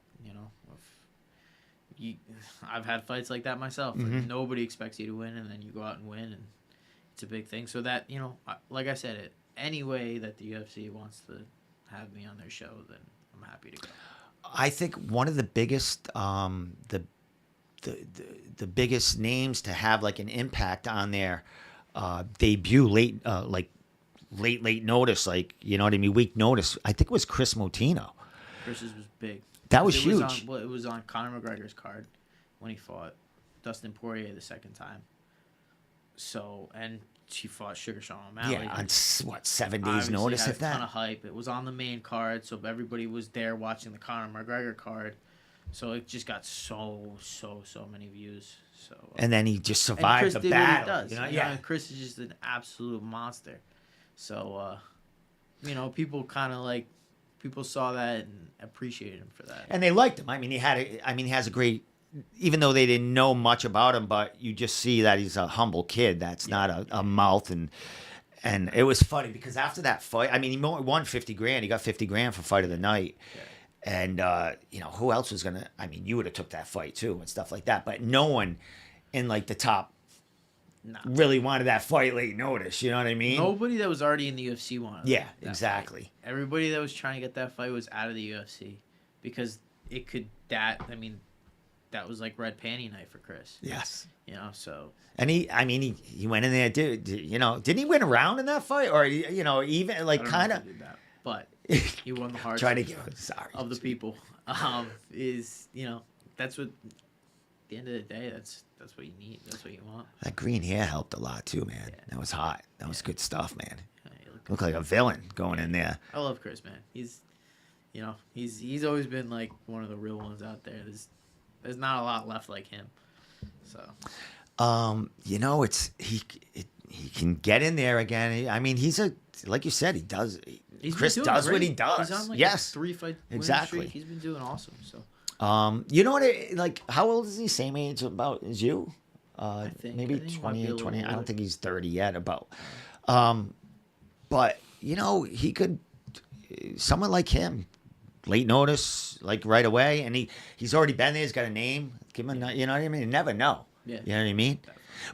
I've had fights like that myself. Mhm. Nobody expects you to win, and then you go out and win, and it's a big thing. So that like I said, any way that the UFC wants to have me on their show, then I'm happy to go. I think one of the biggest, the biggest names to have an impact on their debut late notice, you know what I mean, week notice. I think it was Chris Motino. Chris's was big. That was It was huge. it was on Conor McGregor's card when he fought Dustin Poirier the second time. So, and she fought Sugar Sean O'Malley. Yeah, on 7 days Obviously notice had at a ton that. of hype. It was on the main card, so everybody was there watching the Conor McGregor card. So it just got so many views. So And then he just and survived Chris the did battle. what he does. You know? You know, Yeah. and Chris is just an absolute monster. So people kind of people saw that and appreciated him for that. And they liked him. I mean, he has a great. Even though they didn't know much about him, but you just see that he's a humble kid. That's not a mouth. And it was funny because after that fight, I mean, he won 50 grand. He got 50 grand for fight of the night. Yeah. And who else was gonna? I mean, you would have took that fight too and stuff like that. But no one in the top Nah. really wanted that fight late notice. You know what I mean? Nobody that was already in the UFC wanted. Yeah, that exactly. fight. Everybody that was trying to get that fight was out of the UFC because it could. That was like red panty night for Chris. Yes. You know, so. And he went in there, didn't he win a round in that fight, or even like kind of but he won the hearts trying to give sorry of the people. That's what. At the end of the day, that's what you need. That's what you want. That green hair helped a lot too, man. Yeah. That was hot. That was good stuff, man. Yeah, you Looked like a villain going in there. I love Chris, man. He's always been like one of the real ones out there. There's not a lot left like him. So. He can get in there again. I mean, like you said, he does. Chris does what he does. He's on like yes, a 3-fight winning exactly. streak. He's been doing awesome. So. You know what? How old is he? Same age about as you? Maybe I think he might 20, be a little 20. I don't older. think he's 30 yet. But he could. Someone like him, late notice, like right away, and he's already been there. He's got a name. Give him you know what I mean? You never know. Yeah. You know what I mean?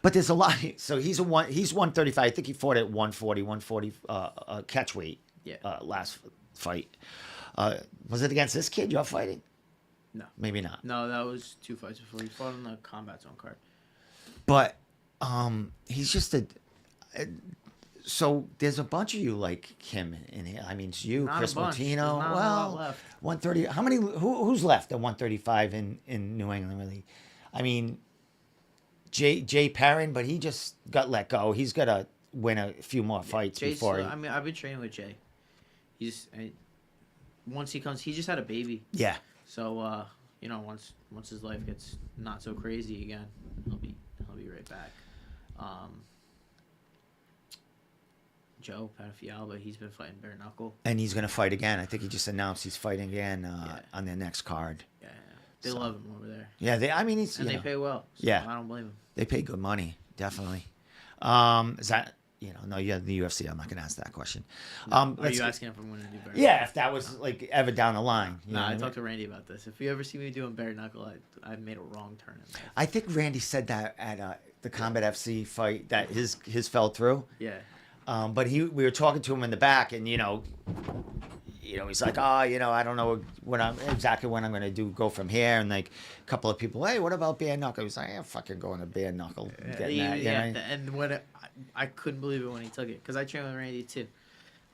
But there's a lot. So he's 135. I think he fought at 140 catch weight. Yeah. Last fight. Was it against this kid you're fighting? No. Maybe not. No, that was 2 fights before. He fought on the combat zone card. But he's just so there's a bunch of you like him in here. I mean, it's you, Not a Chris bunch. There's Martino. not a lot left. 130. How many? Who's left at 135 in New England? Really? I mean, Jay Perrin, but he just got let go. He's got to win a few more fights before. I mean, I've been training with Jay. Once he comes, he just had a baby. Yeah. So once his life gets not so crazy again, he'll be right back. Joe Panafialba, he's been fighting bare knuckle. And he's gonna fight again. I think he just announced he's fighting again on their next card. Yeah. They love him over there. Yeah, he's And they pay well. So Yeah. I don't blame him. They pay good money, definitely. Is that no? You have the UFC. I'm not gonna ask that question. Are you asking if I'm going to do bare knuckle? Yeah, if that was like ever down the line. You know Nah, what I mean? talked to Randy about this. If you ever see me doing bare knuckle, I made a wrong turn in life. I think Randy said that at the Combat FC fight that his fell through. Yeah. But we were talking to him in the back, and he's like, I don't know when I'm going to go from here, and like a couple of people, hey, what about bare knuckle? He was like, I'm fucking going to bare knuckle, getting that, you know? And when I couldn't believe it when he took it because I trained with Randy too.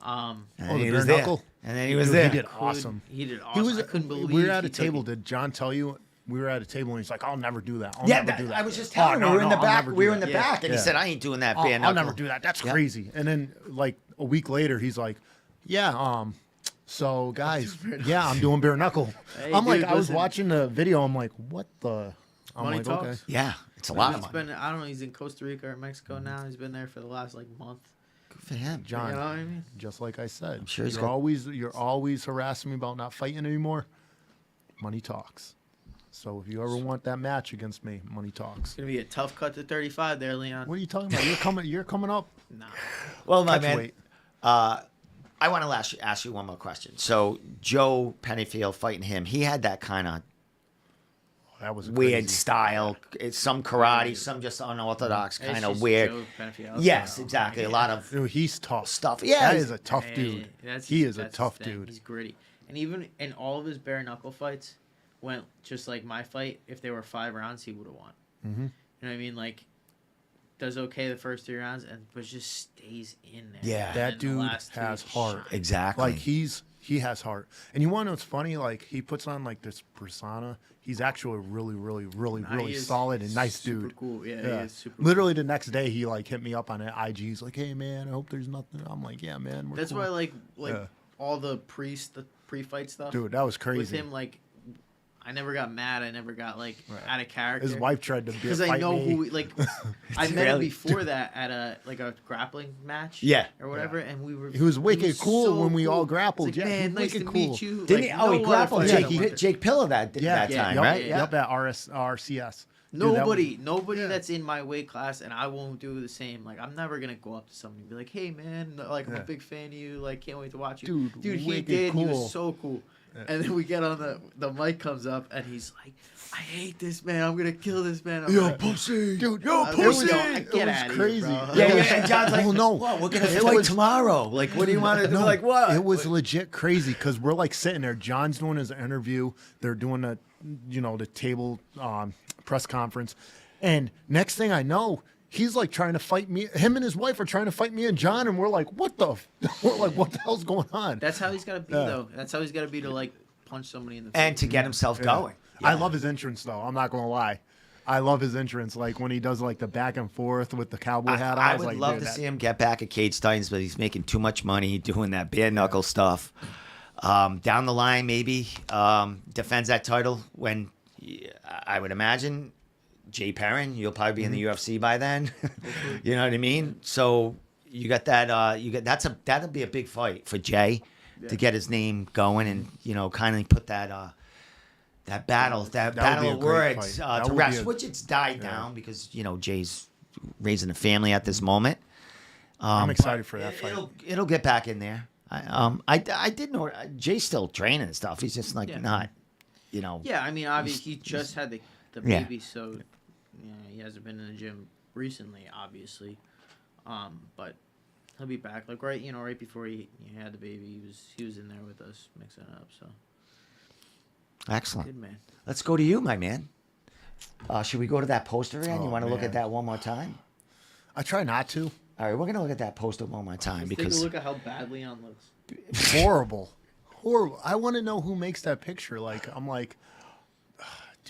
And the he bare was there. knuckle? And then he was Dude, there. He did awesome. He did awesome. I couldn't believe we were at he a took table. it. Did John tell you? We were at a table and he's like, I'll never do that. I'll Yeah, never do that. I was just telling him. no, We were in no, the I'll back. never We do were in the that. back, and he Yeah. said, I ain't doing that bare knuckle. I'll never do that. That's Yep. crazy. And then like a week later, he's like, yeah, so guys, yeah, I'm doing bare knuckle. Hey, I'm like, dude, I was listen. watching the video. I'm like, what the? I'm Money like, talks. okay. Yeah, it's a lot of He's money. been, I don't know, he's in Costa Rica or Mexico now. He's been there for the last like month. Good for him. John, You know what I mean? just like I said, sure he's you're got- always harassing me about not fighting anymore. Money talks. So if you ever want that match against me, money talks. It's gonna be a tough cut to 35 there, Leon. What are you talking about? You're coming up. Nah. Well, my Catch man, weight. I want to ask you one more question. So Joe Pennyfield fighting him, he had that kind of That was weird crazy. style. It's some karate, some just unorthodox, It's kind of just weird. Joe Panafialba. Yes, exactly. A lot of Dude, he's tough. stuff. Yeah, that he's- is a tough Hey, dude. that's He his- is a that's his tough thing. dude. He's gritty. And even in all of his bare knuckle fights, went just like my fight. If they were 5 rounds, he would have won. Mm-hmm. You know what I mean? Like, does okay the first 3 rounds, but just stays in there. Yeah. And That then the dude last 3 has just heart. shine. exactly. Like he has heart. And you want to know what's funny? Like he puts on like this persona. He's actually really, really, really, Nah, really he is solid and nice super dude. cool. Yeah, he Yeah. is super Literally the next day he like hit me up on IG. He's like, "Hey man, I hope there's nothing." I'm like, "Yeah man, we're That's cool." why like Yeah. all the pre-fight stuff. Dude, that was With crazy. him, like, I never got mad. I never got like Right. out of character. His wife tried to Because fight I know me. who, like, I met him Really? before that at a grappling match. Yeah. Or whatever, and we were. He was wicked cool so when we all cool. grappled. It's like, Yeah, he man, was nice to wicked meet cool. you. Didn't Like, he? Oh, he no grappled other fighter went Jake Pillow that time, yep, right? Yep, at RCS. Dude, that Nobody yeah. that's in my weight class, and I won't do the same. Like, I'm never gonna go up to somebody and be like, "Hey, man, like I'm Yeah. a big fan of you. Like, can't wait to watch you." Dude, he wicked did. He cool. was so cool. And then we get on the mic comes up, and he's like, I hate this man. I'm going to kill this man. I'm Yo, like, pussy. Dude, yo, pussy. Get It was out of crazy. here, bro. Yeah, and John's like, Well, no. what, we're going to It fight was- tomorrow. Like, what do you want to do? No, Like, what? It was legit crazy because we're like sitting there. John's doing his interview. They're doing the table press conference. And next thing I know, he's like trying to fight me. Him and his wife are trying to fight me and John. And we're like, what the? We're like, what the hell's going on? That's how he's got to be, though. That's how he's got to be to, like, punch somebody in the face. And to get himself going. I love his entrance, though. I'm not going to lie. I love his entrance. Like when he does like the back and forth with the cowboy hat on. I was would like, love dude, to that- see him get back at Cage Titans, but he's making too much money doing that bare knuckle stuff. Down the line, maybe defends that title when I would imagine Jay Perrin. You'll probably be in the UFC by then. You know what I mean? So you got that. That'll be a big fight for Jay to get his name going and kind of put that. That battle would be a of great words fight. That to would rest, be a- which it's died down because Jay's raising a family at this moment. I'm excited for that fight. It'll get back in there. I did know Jay's still training and stuff. He's just like not, Yeah, I mean, obviously, he just had the Yeah. baby, so he hasn't been in the gym recently, obviously. But he'll be back. Like right before he had the baby, he was in there with us mixing it up. So Excellent. good man. Let's go to you, my man. Should we go to that poster again? You Oh, want to look man. at that one more time? I try not to. All right, we're gonna look at that poster one more time Let's because take a look at how bad Leon looks. Horrible. I want to know who makes that picture. Like I'm like,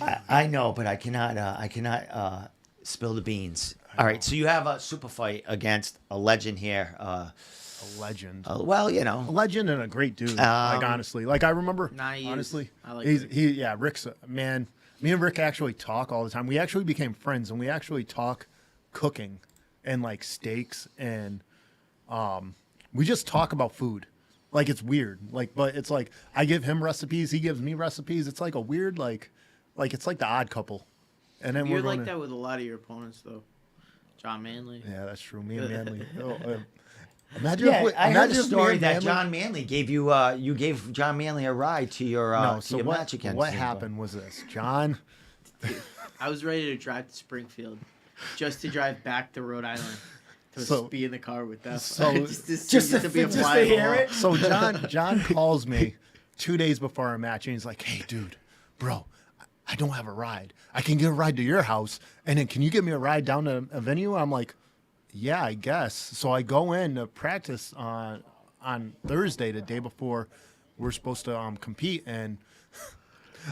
I know, but I cannot spill the beans. All right, so you have a super fight against a legend here. a legend. Well, A legend and a great dude. Like honestly, like I remember. Nah, he is. honestly, I like he's Rick. Rick's man. Me and Rick actually talk all the time. We actually became friends, and we actually talk cooking and like steaks, and we just talk about food. Like it's weird. Like, but it's like I give him recipes, he gives me recipes. It's like a weird like it's like the Odd Couple. And then You're we're like going that with a lot of your opponents, though. John Manley. Yeah, that's true. Me and Manly. Imagine yeah, if, I heard imagine the if me story and that Manly- John Manley gave you. You gave John Manley a ride to your No, to so your what? match against. What him. happened was this, John. I was ready to drive to Springfield just to drive back to Rhode Island to So- be in the car with them. so- Just to hear it? So John calls me 2 days before our match, and he's like, "Hey, dude, bro, I don't have a ride. I can get a ride to your house, and then can you get me a ride down to a venue?" I'm like, "Yeah, I guess." So I go in to practice on Thursday, the day before we're supposed to compete, and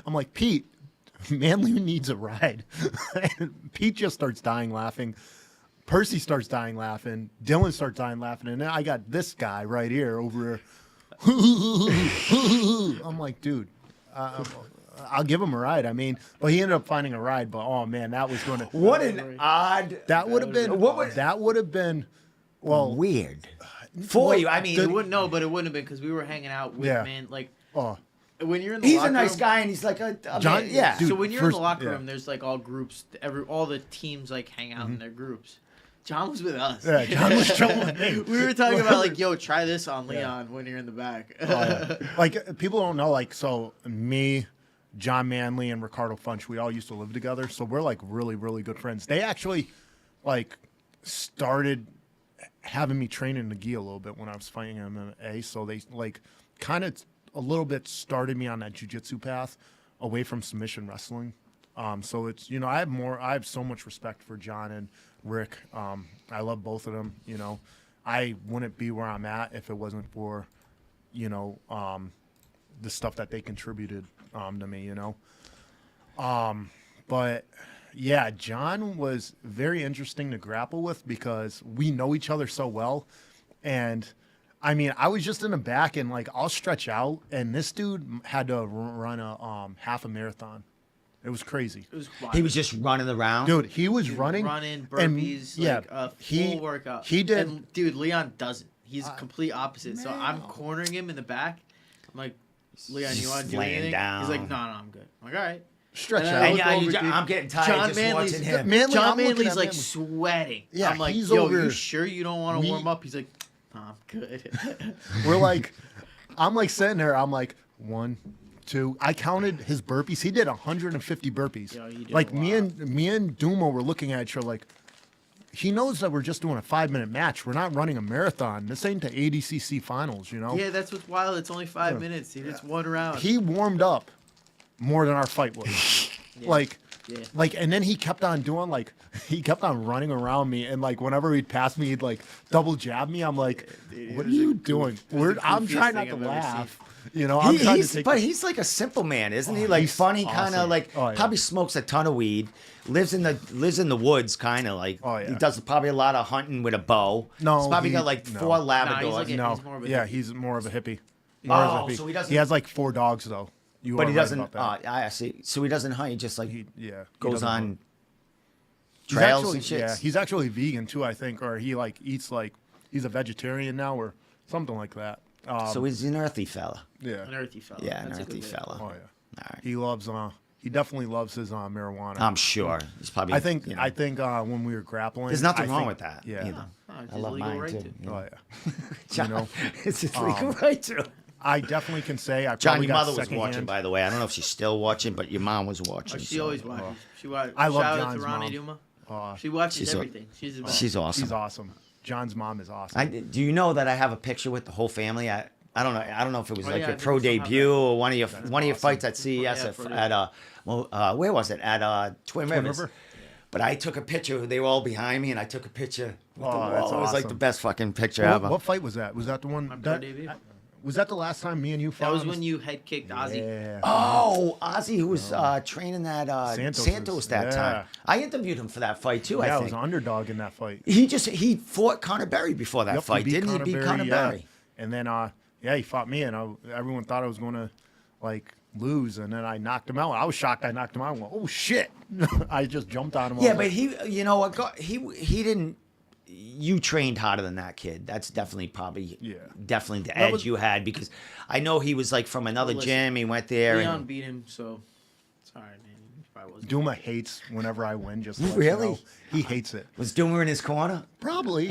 I'm like, "Pete, Manly needs a ride." And Pete just starts dying laughing. Percy starts dying laughing. Dylan starts dying laughing. And then I got this guy right here over here. I'm like, dude, I'll give him a ride. I mean, but he ended up finding a ride. But, oh, man, that was going to. What an odd, That would have been. That would have been. Well, weird for well, you. I mean, It wouldn't know, but it wouldn't have been because we were hanging out with Yeah. man. Like oh, when you're in the he's locker a nice room, guy, and he's like a John- man, yeah. dude, so when you're in the first- locker yeah. room, there's like all groups. All the teams like hang out in their groups. John was with us. yeah, John was chilling with me. We were talking about like, yo, try this on Leon when you're in the back. Oh, yeah. Like people don't know, like, so me, John Manley, and Ricardo Funch, we all used to live together, so we're like really, really good friends. They actually like started having me train in the gi a little bit when I was fighting MMA, so they like kind of a little bit started me on that jiu-jitsu path away from submission wrestling. So it's, I have so much respect for John and Rick. I love both of them. I wouldn't be where I'm at if it wasn't for, the stuff that they contributed to me, But yeah, John was very interesting to grapple with because we know each other so well. And I mean, I was just in the back and like I'll stretch out, and this dude had to run a half a marathon. It was crazy. It was wild. He was just running around. Dude, he was running burpees, yeah, like a full he- workout. he did- And, dude, Leon doesn't. He's complete opposite. So I'm cornering him in the back. I'm like, Leon, you Just want to do laying anything? down. He's like, no, I'm good. I'm like, all right. Stretch And out. I And look yeah, over, dude. I'm getting tired John just Manley's- watching him. Manley, John I'm looking Manley's at like Manley. sweating. Yeah, I'm like, he's yo, over- you sure you don't want to we- warm up? He's like, no, I'm good. We're like, I'm like sitting there. I'm like, 1, 2. I counted his burpees. He did 150 burpees. Yo, you did Like a me lot. and Douma were looking at each other like, he knows that we're just doing a 5-minute match. We're not running a marathon. This ain't the ADCC finals, you know. Yeah, that's what's wild. It's only 5 minutes, dude. It's one round. He warmed up more than our fight was. Yeah. And then he kept on doing he kept on running around me, and like whenever he'd pass me, he'd like double jab me. I'm like, Dude, it what are was you the doing? goofiest I'm trying not thing to I've ever laugh. You know, I'm trying to take. He's like a simple man, isn't he? Oh, Like he's funny, kind of awesome. like Oh, yeah. probably smokes a ton of weed, lives in the woods, kind of like. Oh, yeah. He does probably a lot of hunting with a bow. No, he's probably got like no. 4 Nah, Labradors. he's like a- No, He's more of a yeah, hippie. he's more of a hippie. Oh, so he doesn't- He has like 4 dogs though. You but are he right doesn't. about that. I see. So he doesn't hunt. He just like He goes doesn't on hunt. He's trails actually, and shit. Yeah, he's actually vegan too, I think, or he like eats like he's a vegetarian now or something like that. So he's an earthy fella. Yeah. An earthy fella. Yeah, an That's a good earthy way to fella. put Oh it. yeah. All right. He loves he definitely loves his marijuana. I'm sure he's probably. I think you know, when we were grappling, there's nothing I wrong think- with that. Yeah. either. Oh, it's I his love legal mine right too. to. yeah. Oh yeah. John, know, it's his legal right to. I definitely can say I John, probably your got mother was secondhand. watching, by the way. I don't know if she's still watching, but your mom was Oh, watching. she so- always watches. She watches. I love Shout out John's to Ronnie mom. Douma. She watches She's a- everything. She's the best. She's awesome. She's awesome. John's mom is awesome. Do you know that I have a picture with the whole family? I don't know. I don't know if it was Oh, like yeah, your I think pro we still have debut that. or one of your awesome. fights at CES Yeah, at, pro at where was it at Twin Rivers. River? But I took a picture. They were all behind me, and I took a picture with the Oh, that's wall. It was like the awesome. best fucking picture What, ever. what fight was that? Was that the one? My pro debut. Was that the last time me and you fought? That was on when the- you head kicked Ozzy. Yeah. Oh, Ozzy, who was training at Santos Santos that yeah. time. I interviewed him for that fight too. Yeah, I I was think an underdog in that fight. he fought Conor Berry before that Yep, fight, didn't he? Beat Conor yeah. Berry. And then, he fought me, and everyone thought I was going to, like, lose, and then I knocked him out. I was shocked I knocked him out. I went, oh, shit. I just jumped on him. Yeah, but he, you know what? He didn't. You trained harder than that kid. That's definitely definitely the edge was- you had because I know he was like from another Well, listen, gym. He went there. Leon And, beat him, so it's all right, man. He probably wasn't. Douma hates whenever I win, just to let you Really? know. He hates it. was Doomer in his corner? Probably.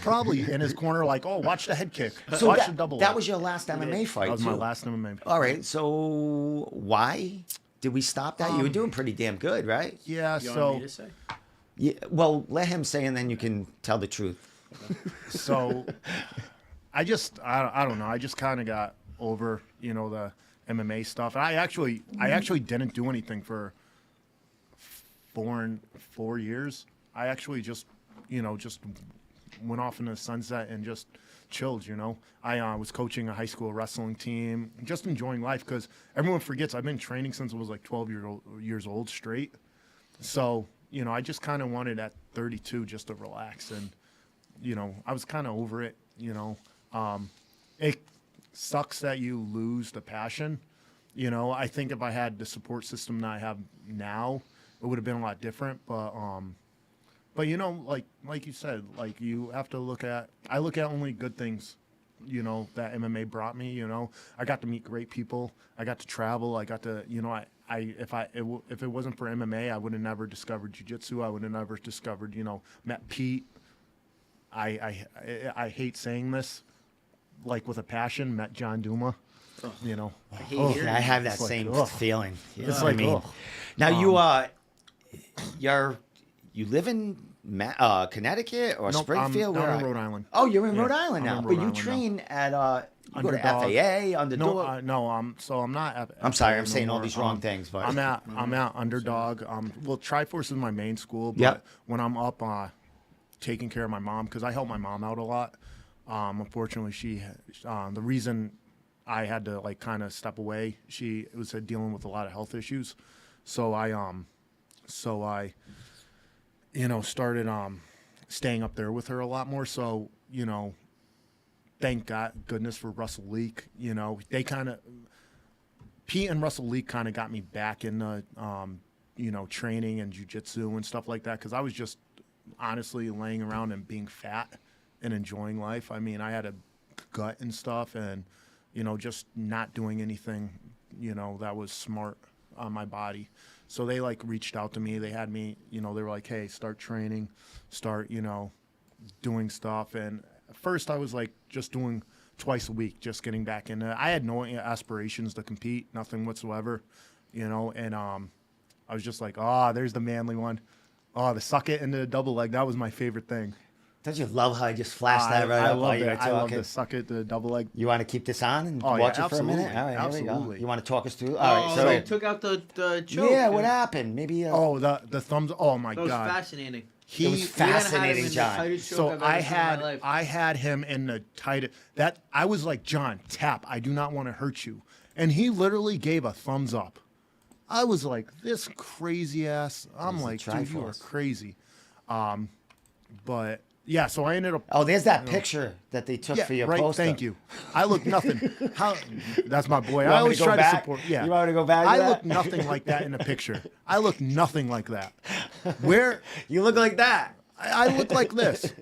Probably in his corner, like, oh, watch the head kick. So watch that, the double that leg. was your last MMA fight. That was too. my last MMA. All right. So why did we stop that? You were doing pretty damn good, right? Yeah, You want so me to say? Yeah. Well, let him say, and then you can tell the truth. so I don't know. I just kind of got over, the MMA stuff. And I actually didn't do anything for 4 years. I actually just went off into the sunset and just chilled, I was coaching a high school wrestling team, just enjoying life because everyone forgets I've been training since I was like 12 years old straight. So, I just kind of wanted at 32 just to relax and, I was kind of over it, It sucks that you lose the passion. I think if I had the support system that I have now, it would have been a lot different. But like you said, like you have to I look at only good things, that MMA brought me. I got to meet great people. I got to travel. I got to, if it wasn't for MMA, I would have never discovered jiu-jitsu. I would have never discovered, met Pete. I hate saying this, like with a passion, met John Douma. I hate Oh, hearing I it. have that It's like, same ugh. feeling. You It's know what like, I mean? ugh. Now you live in Connecticut or Nope, Springfield? I'm Where down in are- Rhode Island. Oh, you're in Yeah, Rhode Island I'm now, in but Rhode you Island now. train at you go to Underdog. FAA, Underdog. So I'm not. I'm sorry, FAA I'm no saying all more. these wrong things, but I'm at Underdog. Well, Tri-Force is my main school, but Yep. when I'm up taking care of my mom, because I help my mom out a lot. Unfortunately, the reason I had to like kind of step away, she was dealing with a lot of health issues, so I started staying up there with her a lot more. So thank goodness for Russell Leak. They kind of Pete and Russell Leak kind of got me back into training and jiu-jitsu and stuff like that because I was just honestly laying around and being fat and enjoying life. I mean, I had a gut and stuff and just not doing anything that was smart on my body. So they like reached out to me. They had me, they were like, hey, start training, start doing stuff. And at first I was like just doing twice a week, just getting back in it. I had no aspirations to compete, nothing whatsoever, you know, and I was just like, there's the manly one. The suck it into the double leg. That was my favorite thing. Don't you love how I just flashed that right I up while love you were it. I love talking? the suck it, the double leg. You want to keep this on and Oh, watch yeah, it for a minute? absolutely. All right, here we go. Absolutely. You want to talk us through? All right, Oh, so they took out the choke. yeah, what happened? Maybe The thumbs. Oh my That was God. fascinating. it was fascinating, John. I had him in the tight. That I was like, John, tap. I do not want to hurt you, and he literally gave a thumbs up. I was like, this crazy ass. I'm He's a like, dude, you are Tri-Force. crazy. But yeah, so I ended up. Oh, there's that picture that they took Yeah, for your right. poster. Thank you. I look nothing. How? That's my boy. You I want me always to go try back? to support. Yeah. You want me to go back to I that? look nothing like that in the picture. I look nothing like that. Where You look like that. I look like this.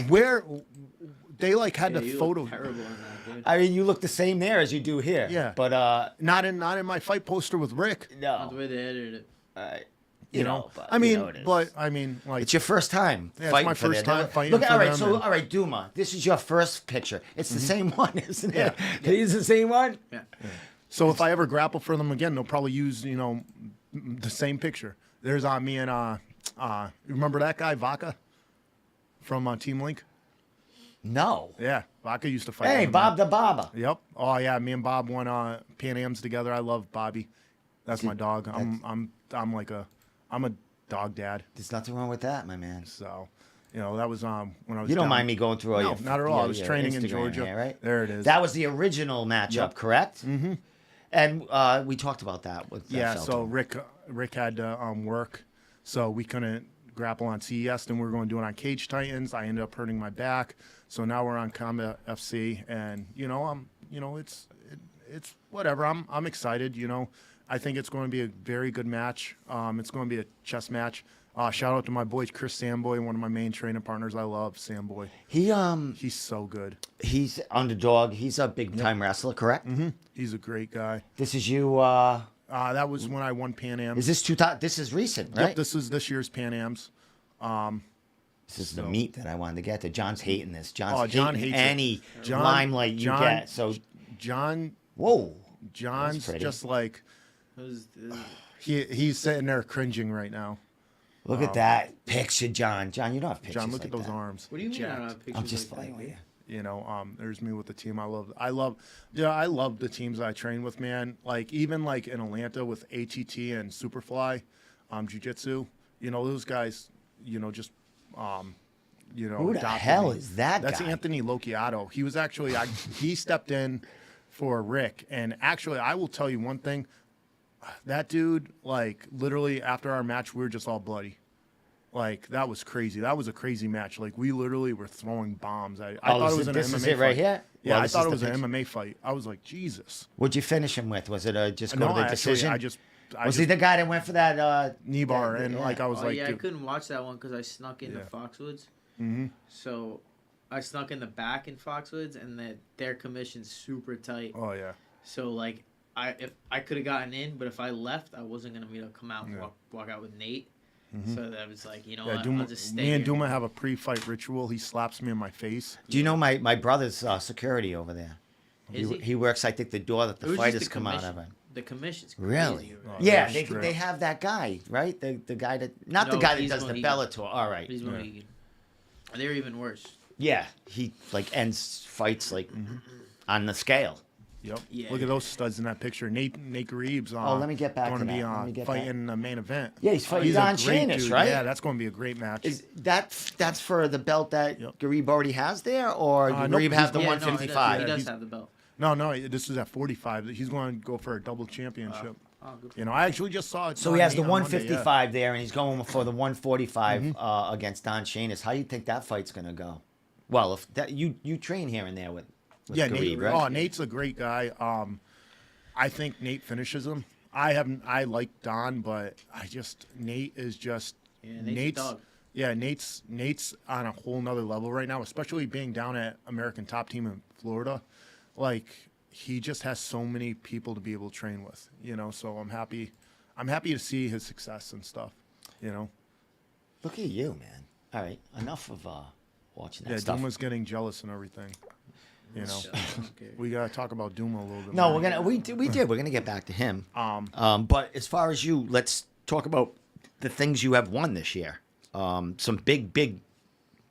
Where they like had the photo. Terrible in that, dude. I mean, you look the same there as you do here. Yeah. But Not in my fight poster with Rick. Not the no. way they edited it. You know, I you mean, know it is. but I mean, like It's your first time Yeah, it's fighting my for first them. time fighting Look, for all right, them so and- all right, Douma, this is your first picture. It's the same one, isn't it? Yeah. Can you use the same one? Yeah. so if I ever grapple for them again, they'll probably use the same picture. There's me and remember that guy Vaca from Team Link? No. Yeah, Vaca used to fight. Hey, MMA. Bob the Baba. Yep. Oh yeah, me and Bob won Pan Am's together. I love Bobby. That's my dog. I'm a dog dad. There's nothing wrong with that, my man. So, that was when I was. You don't down- mind me going through all No, your not at all. I your- was your training in Instagram Georgia. here, right? There it is. That was the original matchup, Yep. correct? Mm-hmm. And we talked about that with Yeah. Felton. So Rick had to work, so we couldn't grapple on CES. Then we were going to do it on Cage Titans. I ended up hurting my back, so now we're on Combat FC, and it's whatever. I'm excited. I think it's going to be a very good match. It's going to be a chess match. Shout out to my boy Chris Samboy, one of my main training partners. I love Samboy. He's so good. He's underdog. He's a big time wrestler, correct? Mm-hmm. He's a great guy. This is you. That was when I won Pan Am. Is this This is recent, right? Yep, this is this year's Pan Am's. This is the meat that I wanted to get to. John's hating this. John John hates hating it. any John- limelight you John- get. So, John's pretty. just like It was, he's sitting there cringing right now. look at that picture, John. John, you don't have pictures John, look like at those that. arms. what do you mean? I don't Jacked. have pictures I'm just like playing that, with you. dude? There's me with the team. I love the teams I train with, man. Like even like in Atlanta with ATT and Superfly, Jiu-Jitsu. Those guys. Just Who the adopted hell me. is that That's guy? Anthony Locchiato. He was actually he stepped in for Rick, and actually I will tell you one thing. That dude, like literally after our match, we were just all bloody. Like that was crazy. That was a crazy match. Like we literally were throwing bombs. I thought it was an this MMA is it fight. right here? Yeah, Well, I this thought is it was the an picture. MMA fight. I was like, Jesus. What'd you finish him with? Was it just go No, to the actually, decision? I Was he the guy that went for that? knee bar, and yeah. like I was Oh like, yeah, I dude, couldn't watch that one because I snuck into Yeah. Foxwoods. hmm So I snuck in the back in Foxwoods, and their commission's super tight. oh yeah, So like, if I could have gotten in, but if I left, I wasn't gonna be able to come out and Yeah. walk out with Nate. Mhm. So that was like, yeah. what, I'll just stay Me and here. Douma have a pre-fight ritual. He slaps me in my face. Do you know my brother's security over there? Is he? He works, I think, the door that It the was just fighters the come out commission. of. The commission's crazy. Really? Oh, Yeah, they're they strict. have that guy, right? The guy that not the No, guy that he's does the Mohegan. Bellator. All right. He's Yeah. Mohegan. They're even worse. Yeah, he like ends fights like on the scale. Yep. Yeah. Look at those studs in that picture. Nate Reeves. Oh, let me get back going to to be that. Let me get fighting back. in the main event. Yeah, he's fighting a Don great Chanis, dude. right? Yeah, that's going to be a great match. Is that's for the belt that Yep. Garib already has there, or Nope, Garib have he's- the Yeah, no, 155? he does He's- have the belt. No, this is at 45. He's going to go for a double championship. Oh, good. I actually just saw it. So he has the on Monday, 155 there, and he's going for the 145 against Don Chanis. How do you think that fight's gonna go? Well, if that you train here and there with Yeah, Garib, Nate, right? oh, Nate's a great guy. I think Nate finishes him. I like Don, but Nate is just Yeah, Nate's a dog. Yeah, Nate's on a whole nother level right now, especially being down at American Top Team in Florida. Like he just has so many people to be able to train with, so I'm happy to see his success and stuff, Look at you, man. All right, enough of watching that Yeah, stuff. Duma's getting jealous and everything. You know, Okay. we gotta talk about Douma a little bit. No, more. we did. We're gonna get back to him. But as far as you, let's talk about the things you have won this year. Some big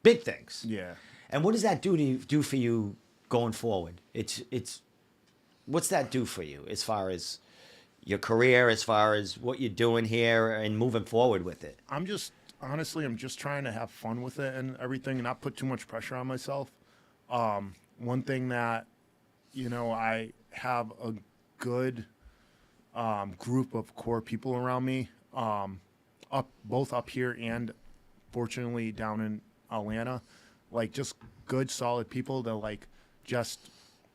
things. Yeah. And what does that do for you going forward? It's what's that do for you as far as your career, as far as what you're doing here and moving forward with it? I'm just trying to have fun with it and everything, and not put too much pressure on myself. One thing that, I have a good group of core people around me, both up here and fortunately down in Atlanta, like just good, solid people that like just,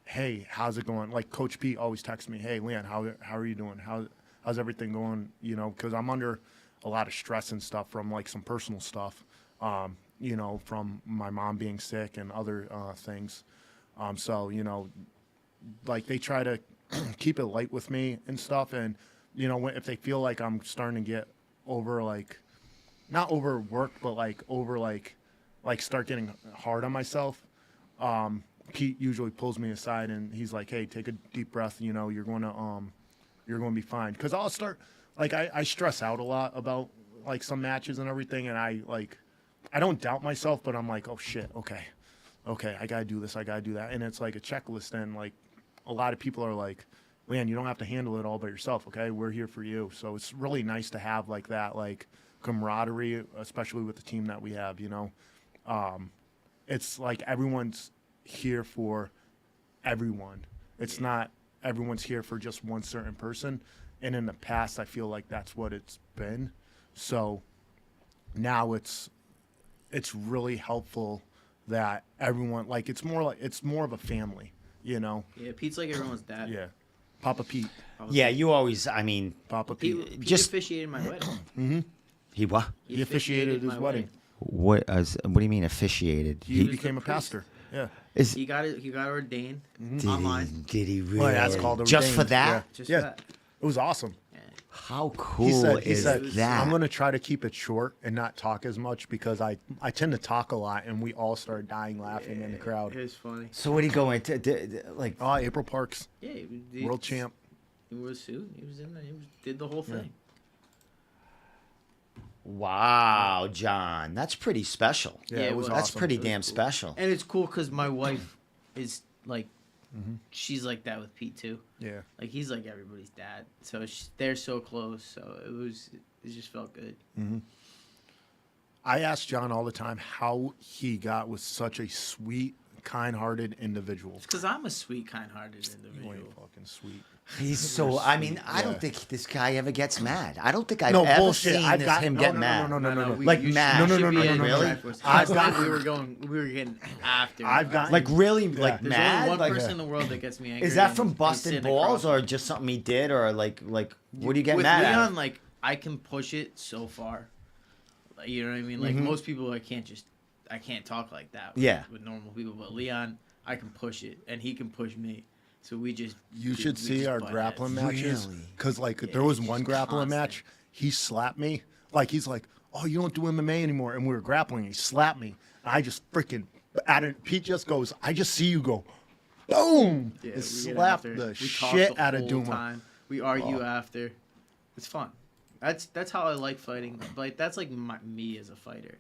hey, how's it going? Like Coach Pete always texts me, hey, Leon, how are you doing? How's everything going? Because I'm under a lot of stress and stuff from like some personal stuff, from my mom being sick and other things. So, like they try to keep it light with me and stuff. And, if they feel like I'm starting to get over, like, not overworked, but like over, like start getting hard on myself, Pete usually pulls me aside and he's like, hey, take a deep breath. You're going to be fine. Because I'll start, like, I stress out a lot about, like, some matches and everything. And I don't doubt myself, but I'm like, oh, shit, okay, I got to do this, I got to do that. And it's like a checklist. And, like, a lot of people are like, man, you don't have to handle it all by yourself, okay? We're here for you. So it's really nice to have, like, that, like, camaraderie, especially with the team that we have, It's like everyone's here for everyone. It's not everyone's here for just one certain person. And in the past, I feel like that's what it's been. So now it's really helpful that everyone, like, it's more of a family, Yeah, Pete's like everyone's dad. Yeah. Papa Pete. Yeah, you always. I mean, Papa Pete, Pete. Pete Just- officiated my wedding. Mm-hmm. he what? He officiated his my wedding. What do you mean officiated? He was became the a priest. pastor. Yeah. Is He got ordained did online. he really? Oh, yeah, that's called just for ordained. that? Just Yeah. for that. It was awesome. Yeah. How cool He said, is that? I'm going to try to keep it short and not talk as much because I tend to talk a lot, and we all started dying laughing in the crowd. It was funny. So what are you going to like? April Parks, Yeah, world champ. He was in there. Did the whole thing. Wow, John, that's pretty special. Yeah, Yeah, it was well, That's awesome. pretty It was damn cool. special. And it's cool because my wife is like, she's like that with Pete too. Yeah. Like he's like everybody's dad. So they're so close. So it just felt good. I ask John all the time how he got with such a sweet, kind-hearted individual. Because I'm a sweet, kind-hearted You individual. ain't fucking sweet. He's so. I mean, I don't Yeah. think this guy ever gets mad. I don't think I've No, ever bullshit. seen I've this, got- him no, get no, mad. no, no. Like you mad. should- No, you no, should no, be no, in no, the no. Tri-Force. I've Last night got- we were getting after. I've got- Like really, like There's mad. only one Like, person in the world that gets me angry. is that and from he's busting sitting balls across or just something he did or like what do you get with mad Leon, at? like I can push it so far. Like, you know what I mean? Like most people, I can't talk like that. Yeah. With normal people, but Leon, I can push it, and he can push me. So we just. You should see our grappling matches. Really? Because, like, Yeah, there was it's one just grappling constant. match. He slapped me. Like, he's like, oh, you don't do MMA anymore. And we were grappling. He slapped me. And I just freaking, Pete just goes, I just see you go, boom. Yeah, and we get slapped after. the We talk shit the out of whole Douma. time. We argue after. It's fun. That's how I like fighting. Like that's like me as a fighter.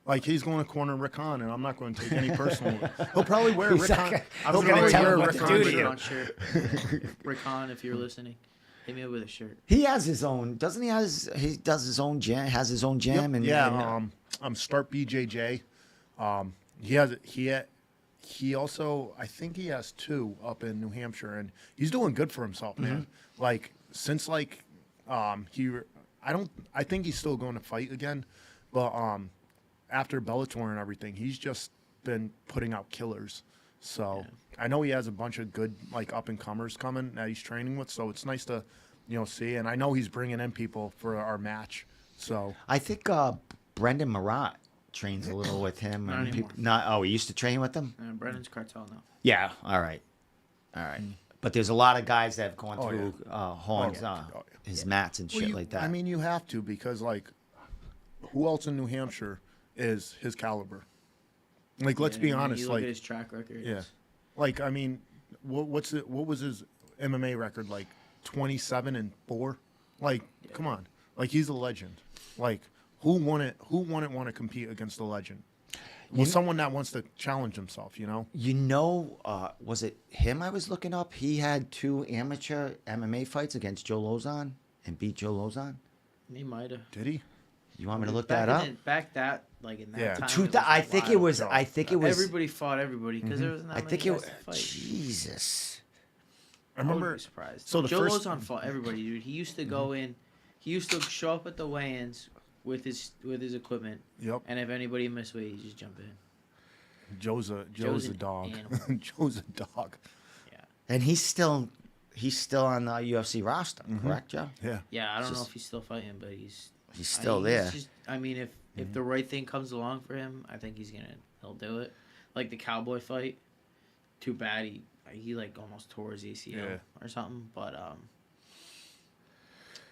Like, he's going to corner Rick Hahn, and I'm not going to take any personal. He'll probably wear a He's Rick not Hahn. gonna- I'm He'll gonna probably tell wear him a what Rick to Hahn do to shirt. you. Shirt. Rick Hahn, if you're listening, hit me up with a shirt. He has his own, doesn't he? He does his own jam, has his own jam, Yep. and Yeah, and, Start BJJ. He also, I think he has 2 up in New Hampshire, and he's doing good for himself, man. Like, since like I think he's still going to fight again, but after Bellator and everything, he's just been putting out killers. So I know he has a bunch of good like up and comers coming that he's training with. So it's nice to see, and I know he's bringing in people for our match. So I think Brendan Marat trains a little with him. Not and anymore. he used to train with him. Brennan's cartel now. Yeah, all right. But there's a lot of guys that have gone Oh, through Horn's, yeah. Oh, yeah. his mats and shit like that. I mean, you have to because like, who else in New Hampshire is his caliber? Like, let's be I mean, honest. You look Like, at his track record. yeah. Like, I mean, what was his MMA record like? 27-4. Like, come on. Like, he's a legend. Like, who wouldn't want to compete against a legend? Well, someone that wants to challenge himself, you know? Was it him I was looking up? He had 2 amateur MMA fights against Joe Lozon and beat Joe Lozon. He might have. Did he? You want me to look that up? In that Yeah. time. I think it was. Everybody fought everybody because there wasn't that I many think it guys was. to fight. Jesus. I I wouldn't remember. be surprised. So the Joe first- Lozon fought everybody, dude. He used to go in. He used to show up at the weigh-ins with his equipment, Yep. and if anybody missed weight, he just jump in. Joe's a an dog. animal. Joe's a dog. Yeah. And he's still on the UFC roster, correct, Joe? Yeah. Yeah, I don't know Just- if he's still fighting, but he's Still there. I mean, if the right thing comes along for him, I think he'll do it. Like the Cowboy fight. Too bad he like almost tore his ACL or something, but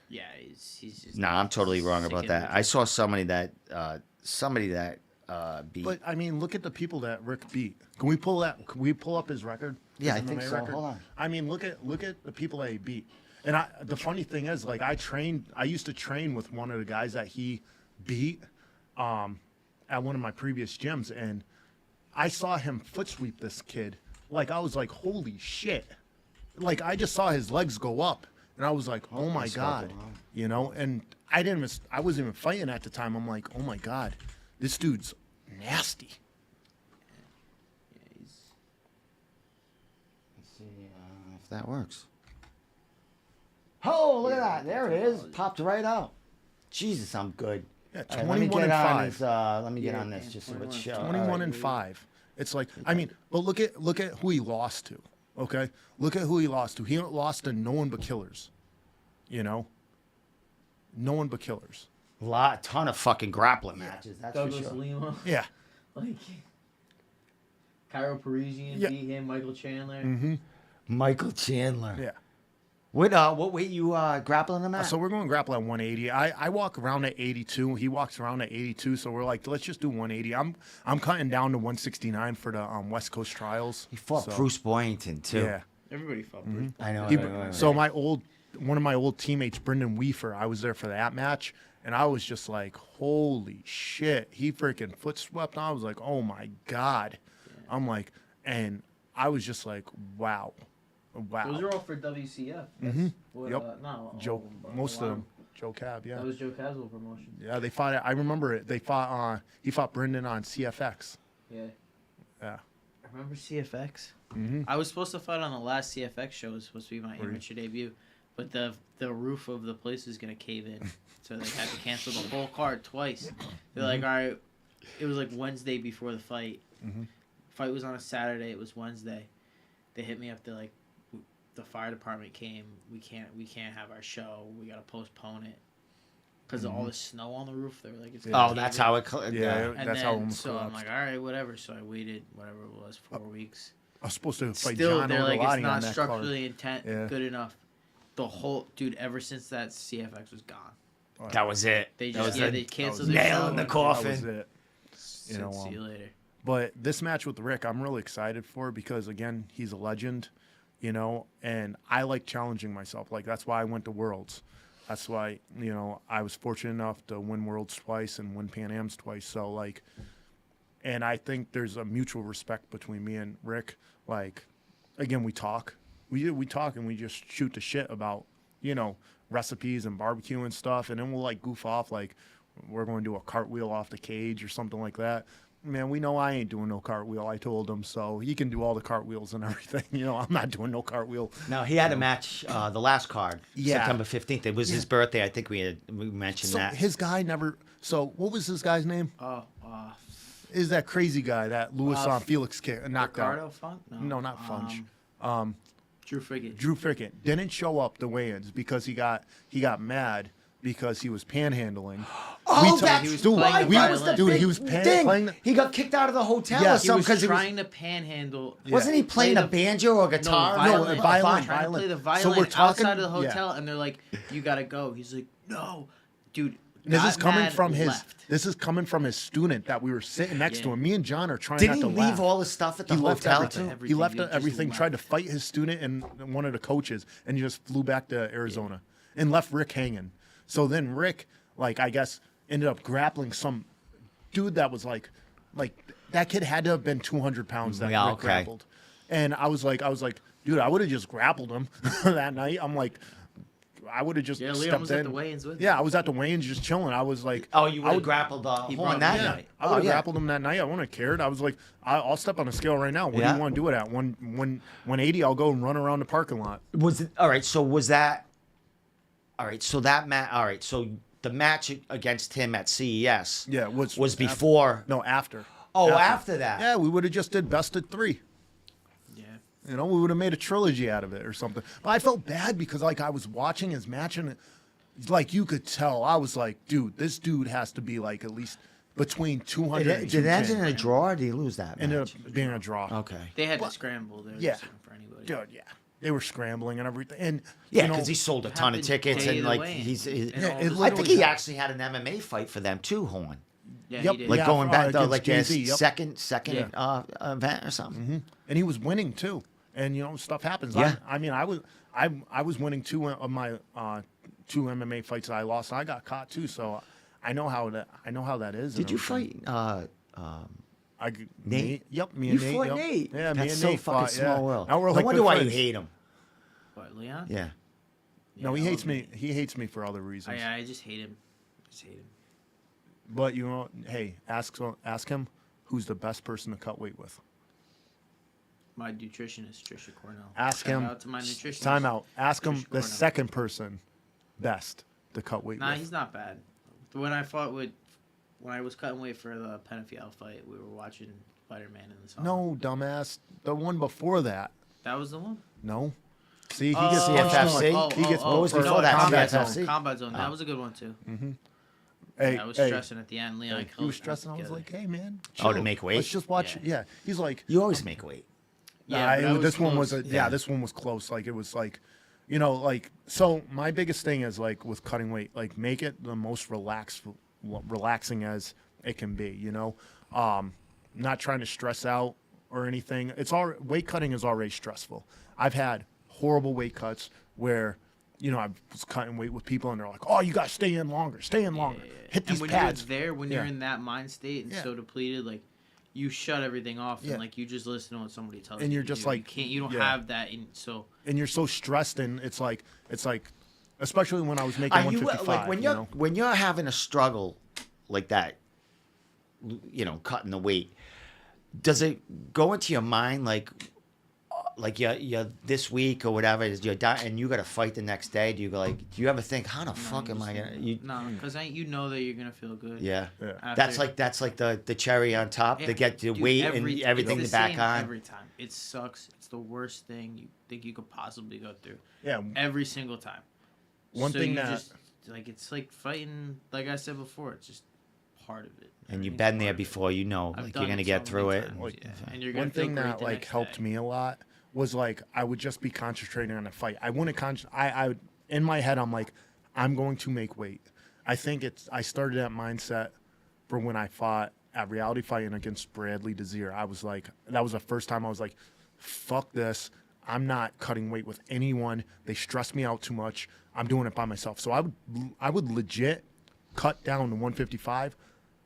yeah, he's just. No, I'm totally wrong sick about in that. the- I saw somebody that beat. But I mean, look at the people that Rick beat. Can we pull up his record? Yeah, His I think MMA so. record? Hold on. I mean, look at the people that he beat. And the funny thing is, like, I used to train with one of the guys that he beat at one of my previous gyms, and I saw him foot sweep this kid. Like, I was like, holy shit. Like, I just saw his legs go up, and I was like, oh my let's God. go. You know, and I wasn't even fighting at the time. I'm like, oh my God, this dude's nasty. Yeah, Let's see if that works. Oh, look at that! There it is. Popped right out. Jesus, I'm good. Yeah, All right, let me 21 get and on 5. this. Let me get on this. Just see what 21 show. 21 and 5. It's like, I mean, but look at who he lost to. Okay, look at who he lost to. He lost to no one but killers. You know, no one but killers. Ton of fucking grappling matches. That's for Douglas sure. Lima, Yeah. like Cairo Parisian Yeah. beat him. Michael Chandler. Michael Chandler. Yeah. What weight you grappling him at? So we're going to grapple at 180. I walk around at 82. He walks around at 82. So we're like, let's just do 180. I'm cutting down to 169 for the West Coast Trials. he fought So, Bruce Boyington too. Yeah. Everybody fought. Bruce. I know. He- right. So one of my old teammates, Brendan Weafer, I was there for that match, and I was just like, holy shit. He freaking foot swept. I was like, oh my God. I'm like, and I was just like, wow. Wow. Those are all for WCF. That's what, Yep. no, Joe, all of most a lot of them. Joe Cab, yeah. That was Joe Caswell promotion. Yeah, they fought. I remember it. They fought. He fought Brendan on CFX. Yeah. Yeah. I remember CFX. I was supposed to fight on the last CFX show. It was supposed to be my amateur debut, but the roof of the place was gonna cave in, so they had to cancel the whole card twice. They're like, all right, it was like Wednesday before the fight. Fight was on a Saturday. It was Wednesday. They hit me up. They're like, the fire department came. We can't have our show. We gotta postpone it because of all the snow on the roof. They were like, it's gonna Oh, cave that's in. how it. Yeah. And That's then, how it almost so I'm collapsed. like, all right, whatever. So I waited, whatever it was, 4 weeks. I was supposed to fight Still, John they're like, it's Ortolani on not that structurally Yeah. good enough. The whole dude, ever since that CFX was gone, card. That was it. they That just was yeah the they canceled was their nail show in the and coffin. That was it. said, know, see you later. But this match with Rick, I'm really excited for because again, he's a legend, you know, and I like challenging myself. Like that's why I went to Worlds. That's why, you know, I was fortunate enough to win Worlds twice and win Pan Am's twice. So like, and I think there's a mutual respect between me and Rick. Like, again, we talk, we talk and we just shoot the shit about, you know, recipes and barbecue and stuff. And then we'll like goof off, like we're going to do a cartwheel off the cage or something like that. Man, we know I ain't doing no cartwheel. I told him, so he can do all the cartwheels and everything. You know, I'm not doing no cartwheel. No, he had a match, the last card, Yeah. September 15th. It was his birthday. I think we mentioned So that. his guy never. So what was this guy's name? Is that crazy guy that Luis Felix kick knocked Ricardo out? Funk? No, not Funch. Drew Friggett. Drew Frickett didn't show up to weigh-ins because he got mad because he was panhandling. Oh, We that's he was dude, playing we, the violin. dude, he big was thing. playing. He got kicked out of the hotel Yeah. or He He was something because trying to panhandle. wasn't he playing Play a banjo or guitar? violin. No, violin. Trying to play the So violin we're talking- outside of the yeah. hotel, and they're like, "You gotta go." He's like, "No, dude." And this is got coming mad, from his. left. This is coming from his student that we were sitting next to Yeah. him. Me and John are trying Didn't he not to leave laugh. all his stuff at the He left hotel everything. too? He left Everything, just everything. Tried to left. fight his student and one of the coaches, and he just flew back to Arizona and left Rick hanging. So then Rick, like I guess, ended up grappling some dude that was like that kid had to have been 200 pounds that Yeah, Rick okay. grappled. And I was like, dude, I would have just grappled him that night. I'm like, I would have just Yeah, stepped Leon was in. at the weigh-ins with Yeah, him. I was at the weigh-ins just chilling. I was like, Oh, you I would have would- grappled He Horn brought that him, night. I would have Oh, yeah. grappled him that night. I wouldn't have cared. I was like, I'll step on the scale right now. What do Yeah. you want to do it at? 180, I'll go and run around the parking lot. Was it all right? So was that all right? So that match. All right. So the match against him at CES. Yeah, was after- before. No, after. Oh, after that. Yeah, we would have just did best of 3. Yeah. You know, we would have made a trilogy out of it or something. But I felt bad because like I was watching his match and like you could tell, I was like, dude, this dude has to be like at least between 200 and Did it end 210. in a draw? Or did he lose that Ended match? up being a draw. Okay. They had to scramble. They were Yeah. just looking for anybody. Dude, yeah. They were scrambling and everything. And Yeah, you know, because he sold a ton of happened tickets day and of the like weigh-in. he's. And Yeah, all it this- I think he literally- actually had an MMA fight for them too, Horn. Yeah, Yep. he did. Like Yeah, going back to against like his Jay-Z, yep. second Yeah. event or something. and he was winning too. And you know, stuff happens. Yeah. I mean, I was winning 2 of my 2 MMA fights that I lost. I got caught too, so I know how that is. Did and you everything. fight? Nate? Yep, me You and Nate. fought yep. Nate. Yeah, me That's and so Nate fucking fought, small yeah. world. Now we're No like wonder good why you friends. hate him. What, Leon? Yeah. No, he Yeah, I hates love me. him. He hates me for other reasons. I just hate him. Just hate him. But you know, hey, ask him who's the best person to cut weight with. My nutritionist, Trisha Cornell. Ask Shout him. out to my nutritionist. Time out. Ask him Trisha the Cornell. second person best to cut weight Nah, with. he's not bad. When I was cutting weight for the Penafiel fight, we were watching Spider-Man in the song. No, dumbass. The one before that. That was the one? No. See, he Oh, gets CFFC? punched in. He gets What was punched before in that? Combat CFFC? zone. Combat Zone. Oh. That was a good one, too. Hey, I was hey, stressing at the end. Leon hey, killed he was us stressing. I was together. like, hey, man. Oh, to chill. make weight? Let's just watch. Yeah. Yeah. He's like, You always make weight. Yeah, but that was this one was close. yeah, this one was close. Like it was like, you know, like so. My biggest thing is like with cutting weight, like make it the most relaxing as it can be. You know, not trying to stress out or anything. It's all weight cutting is already stressful. I've had horrible weight cuts where, you know, I was cutting weight with people and they're like, oh, you got to stay in longer, hit these And when pads. you're there, when Yeah. you're in that mind state and Yeah. so depleted, like you shut everything off Yeah. and like you just listen to what somebody tells you. And you're to just do. like, you don't yeah. have that. So And you're so stressed, and it's like, especially when I was making Are you 155. like when you you're know? when you're having a struggle like that, you know, cutting the weight? Does it go into your mind like you're this week or whatever is you're done and you got to fight the next day? Do you go like? Do you ever think how the fuck am I gonna? You, no, because you know that you're gonna feel good. yeah. Yeah. That's After- like the cherry on top to Yeah, get the dude, weight every- and everything it's to the back same on. every time. It sucks. It's the worst thing you think you could possibly go through. Yeah. Every single time. One so thing you that- just, like it's like fighting. Like I said before, it's just part of it. And you've Everything's been there part of it. before, you know, I've like done you're gonna it get so through many it. times, Like, yeah. And you're gonna One feel thing great that the like next helped day. me a lot was like I would just be concentrating on the fight. I wouldn't I would, in my head I'm like I'm going to make weight. I think I started that mindset for when I fought at Reality Fighting against Bradley Desir. I was like, that was the first time I was like, fuck this. I'm not cutting weight with anyone. They stress me out too much. I'm doing it by myself. So I would legit cut down to 155.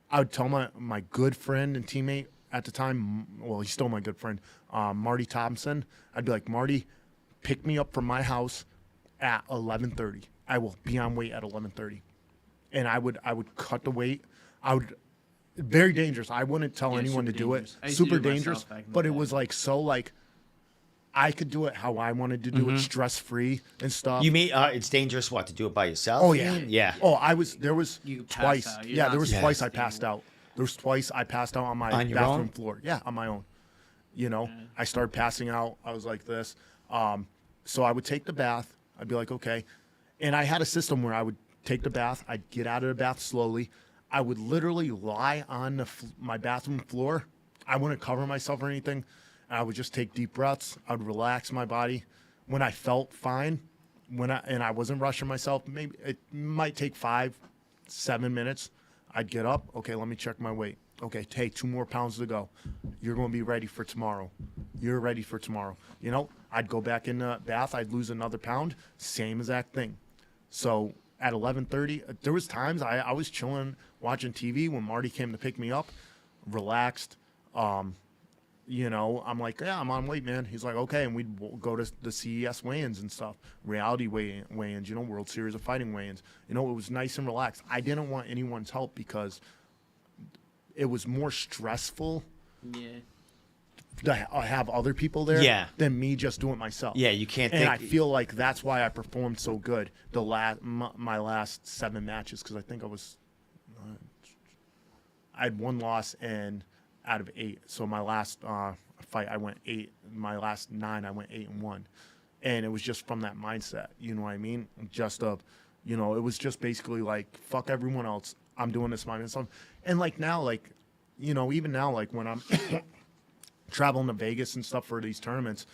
I would tell my good friend and teammate at the time, well, he's still my good friend, Marty Thompson. I'd be like, Marty, pick me up from my house at 11:30. I will be on weight at 11:30, and I would cut the weight. Very dangerous. I wouldn't tell Yeah, anyone to super do it. dangerous. I used to Super do it myself dangerous, back in the but it day. was like so like I could do it how I wanted to do it, stress free and stuff. You mean it's dangerous what to do it by yourself? Oh you yeah, mean? Yeah. Oh, there was You pass twice. out. You're Yeah, not there was supposed twice to I do passed it. out. There was twice I passed out on my On your bathroom own? floor. Yeah, on my own. You know, I started passing out. I was like this. So I would take the bath. I'd be like, okay. And I had a system where I would take the bath. I'd get out of the bath slowly. I would literally lie on my bathroom floor. I wouldn't cover myself or anything. I would just take deep breaths. I would relax my body. When I felt fine, and I wasn't rushing myself, maybe it might take 5, 7 minutes, I'd get up. Okay, let me check my weight. Okay, take 2 more pounds to go. You're going to be ready for tomorrow. You're ready for tomorrow. You know, I'd go back in the bath. I'd lose another pound. Same exact thing. So at 11:30, there was times I was chilling, watching TV when Marty came to pick me up, relaxed. You know, I'm like, yeah, I'm on weight, man. He's like, okay. And we'd go to the CES weigh-ins and stuff, reality weigh-ins, you know, World Series of Fighting weigh-ins. You know, it was nice and relaxed. I didn't want anyone's help because it was more stressful to have other people there than me just doing it myself. Yeah, you can't And think. I feel like that's why I performed so good my last 7 matches, because I think I had 1 loss and out of 8. So my last fight, I went 8. My last 9, I went 8-1. And it was just from that mindset. You know what I mean? Just you know, it was just basically like, fuck everyone else. I'm doing this myself. And like now, like, you know, even now, like when I'm traveling to Vegas and stuff for these tournaments,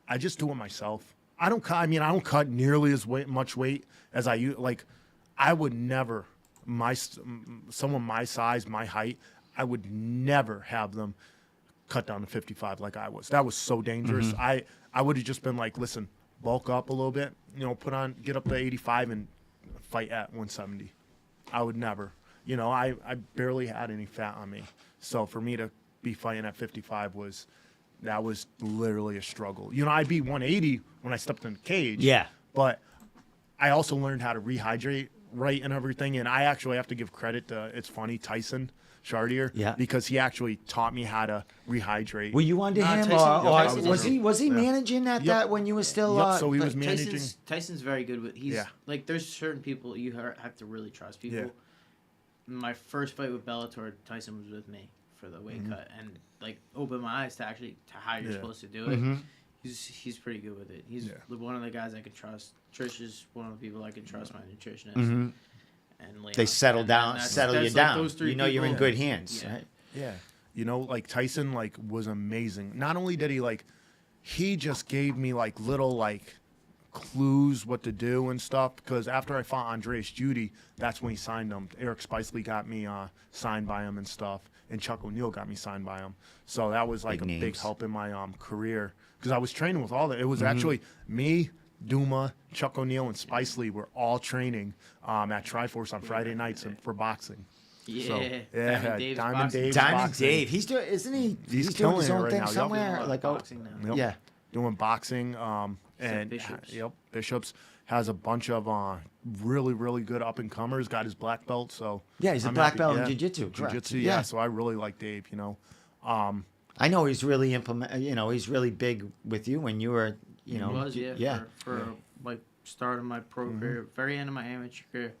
I just do it myself. I don't cut nearly as much weight as I use. Like, I would never, someone my size, my height, I would never have them cut down to 55 like I was. That was so dangerous. I would have just been like, listen, bulk up a little bit, you know, get up to 85 and fight at 170. I would never. You know, I barely had any fat on me. So for me to be fighting at 55 was literally a struggle. You know, I'd be 180 when I stepped in the cage. Yeah. But I also learned how to rehydrate right and everything. And I actually have to give credit to, it's funny, Tyson Chartier, because he actually taught me how to rehydrate. Were you under him, Tyson or was he managing at that when you were still? So he was managing. Tyson's very good with. Like, there's certain people you have to really trust. People. My first fight with Bellator, Tyson was with me for the weight cut, and like opened my eyes to how you're supposed to do it. He's pretty good with it. He's one of the guys I can trust. Trish is one of the people I can trust, my nutritionist. And Leon. They settle you down. Those You know you're in good hands. Right? Yeah. You know, like Tyson, like, was amazing. Not only did he just gave me like little like clues what to do and stuff. Because after I fought Andreas Judy, that's when he signed him. Eric Spicely got me signed by him and stuff, and Chuck O'Neal got me signed by him. So that was like big help in my career, because I was training with all that. It was actually me, Douma, Chuck O'Neal, and Spicely were all training at Tri-Force on Friday nights for boxing. Diamond Dave's boxing. Dave. He's doing, isn't he? He's doing killing his it own right thing now. somewhere. Like boxing now. Yeah. Doing boxing. And Bishops. Bishops has a bunch of really, really good up and comers. Got his black belt. So yeah, he's a black belt in jiu-jitsu. Jiu-jitsu. Yeah. So I really like Dave. You know. I know he's really he's really big with you when you were. You know. He was, for like start of my pro career, very end of my amateur career.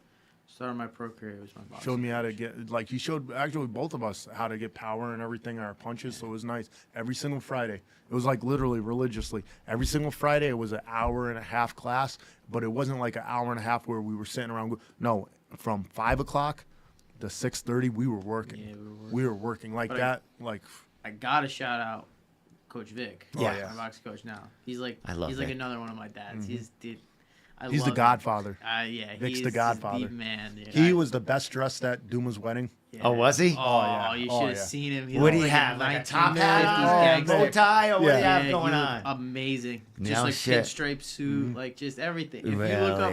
Start of my pro career was my boxing. Showed me how to get, like, he showed actually both of us how to get power and everything, our punches. So it was nice. Every single Friday. It was like literally religiously. Every single Friday it was an hour and a half class, but it wasn't like an hour and a half where we were sitting around. No, from 5 o'clock to 6:30 we were working. Yeah, we were working like but that. I gotta shout out Coach Vic. Yeah, my boxing coach now. He's like Vic. Like another one of my dads. He's the godfather. Vic's the godfather. The man. Dude. He was the best dressed at Duma's wedding. Yeah. Oh, was he? Oh, yeah. You should have seen him. What do you have? Like a top hat, bow tie, or what do you have going on? Amazing. Just like pinstripe suit, like just everything. If really? You look up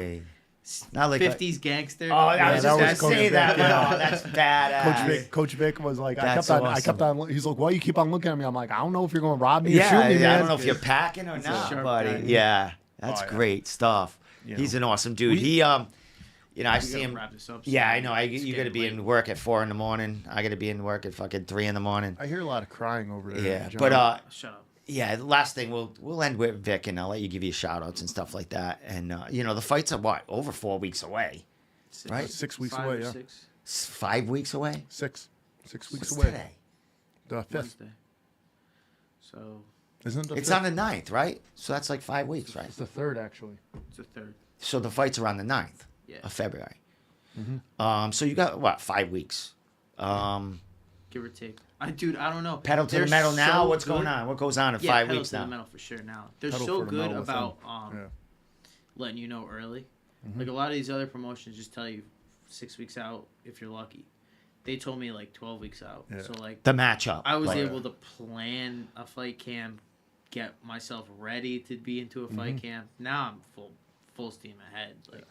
not like 50s gangster. Oh, I was just gonna say that. Oh, that's badass. Coach Vic was like, I kept on. He's like, why you keep on looking at me? I'm like, I don't know if you're gonna rob me or shoot me, man. I don't know if you're packing or not, buddy. Yeah, that's great stuff. He's an awesome dude. I see him. Yeah, I know. You got to be in work at 4 a.m. I got to be in work at fucking 3 a.m. I hear a lot of crying over there. Yeah, John. but shut up. Yeah, the last thing we'll end with Vic, and I'll let you give you shout outs and stuff like that. And the fights are what, over 4 weeks away, right? 6 weeks away. Yeah. 5 weeks away. 6 weeks What's away. Today? The 5th. Wednesday. So. Isn't it? It's on the 9th, right? So that's like 5 weeks, right? It's the 3rd, actually. It's the 3rd. So the fight's are on the 9th of February. So you got what, 5 weeks? Give or take. Dude, I don't know. Pedal to the metal now. What's going on? What goes on in 5 weeks now? Pedal to the metal for sure now. They're so good about letting you know early. Like a lot of these other promotions just tell you 6 weeks out if you're lucky. They told me like 12 weeks out. Yeah. So like The matchup. I was like, able to plan a fight camp, get myself ready to be into a fight camp. Now I'm full steam ahead. Like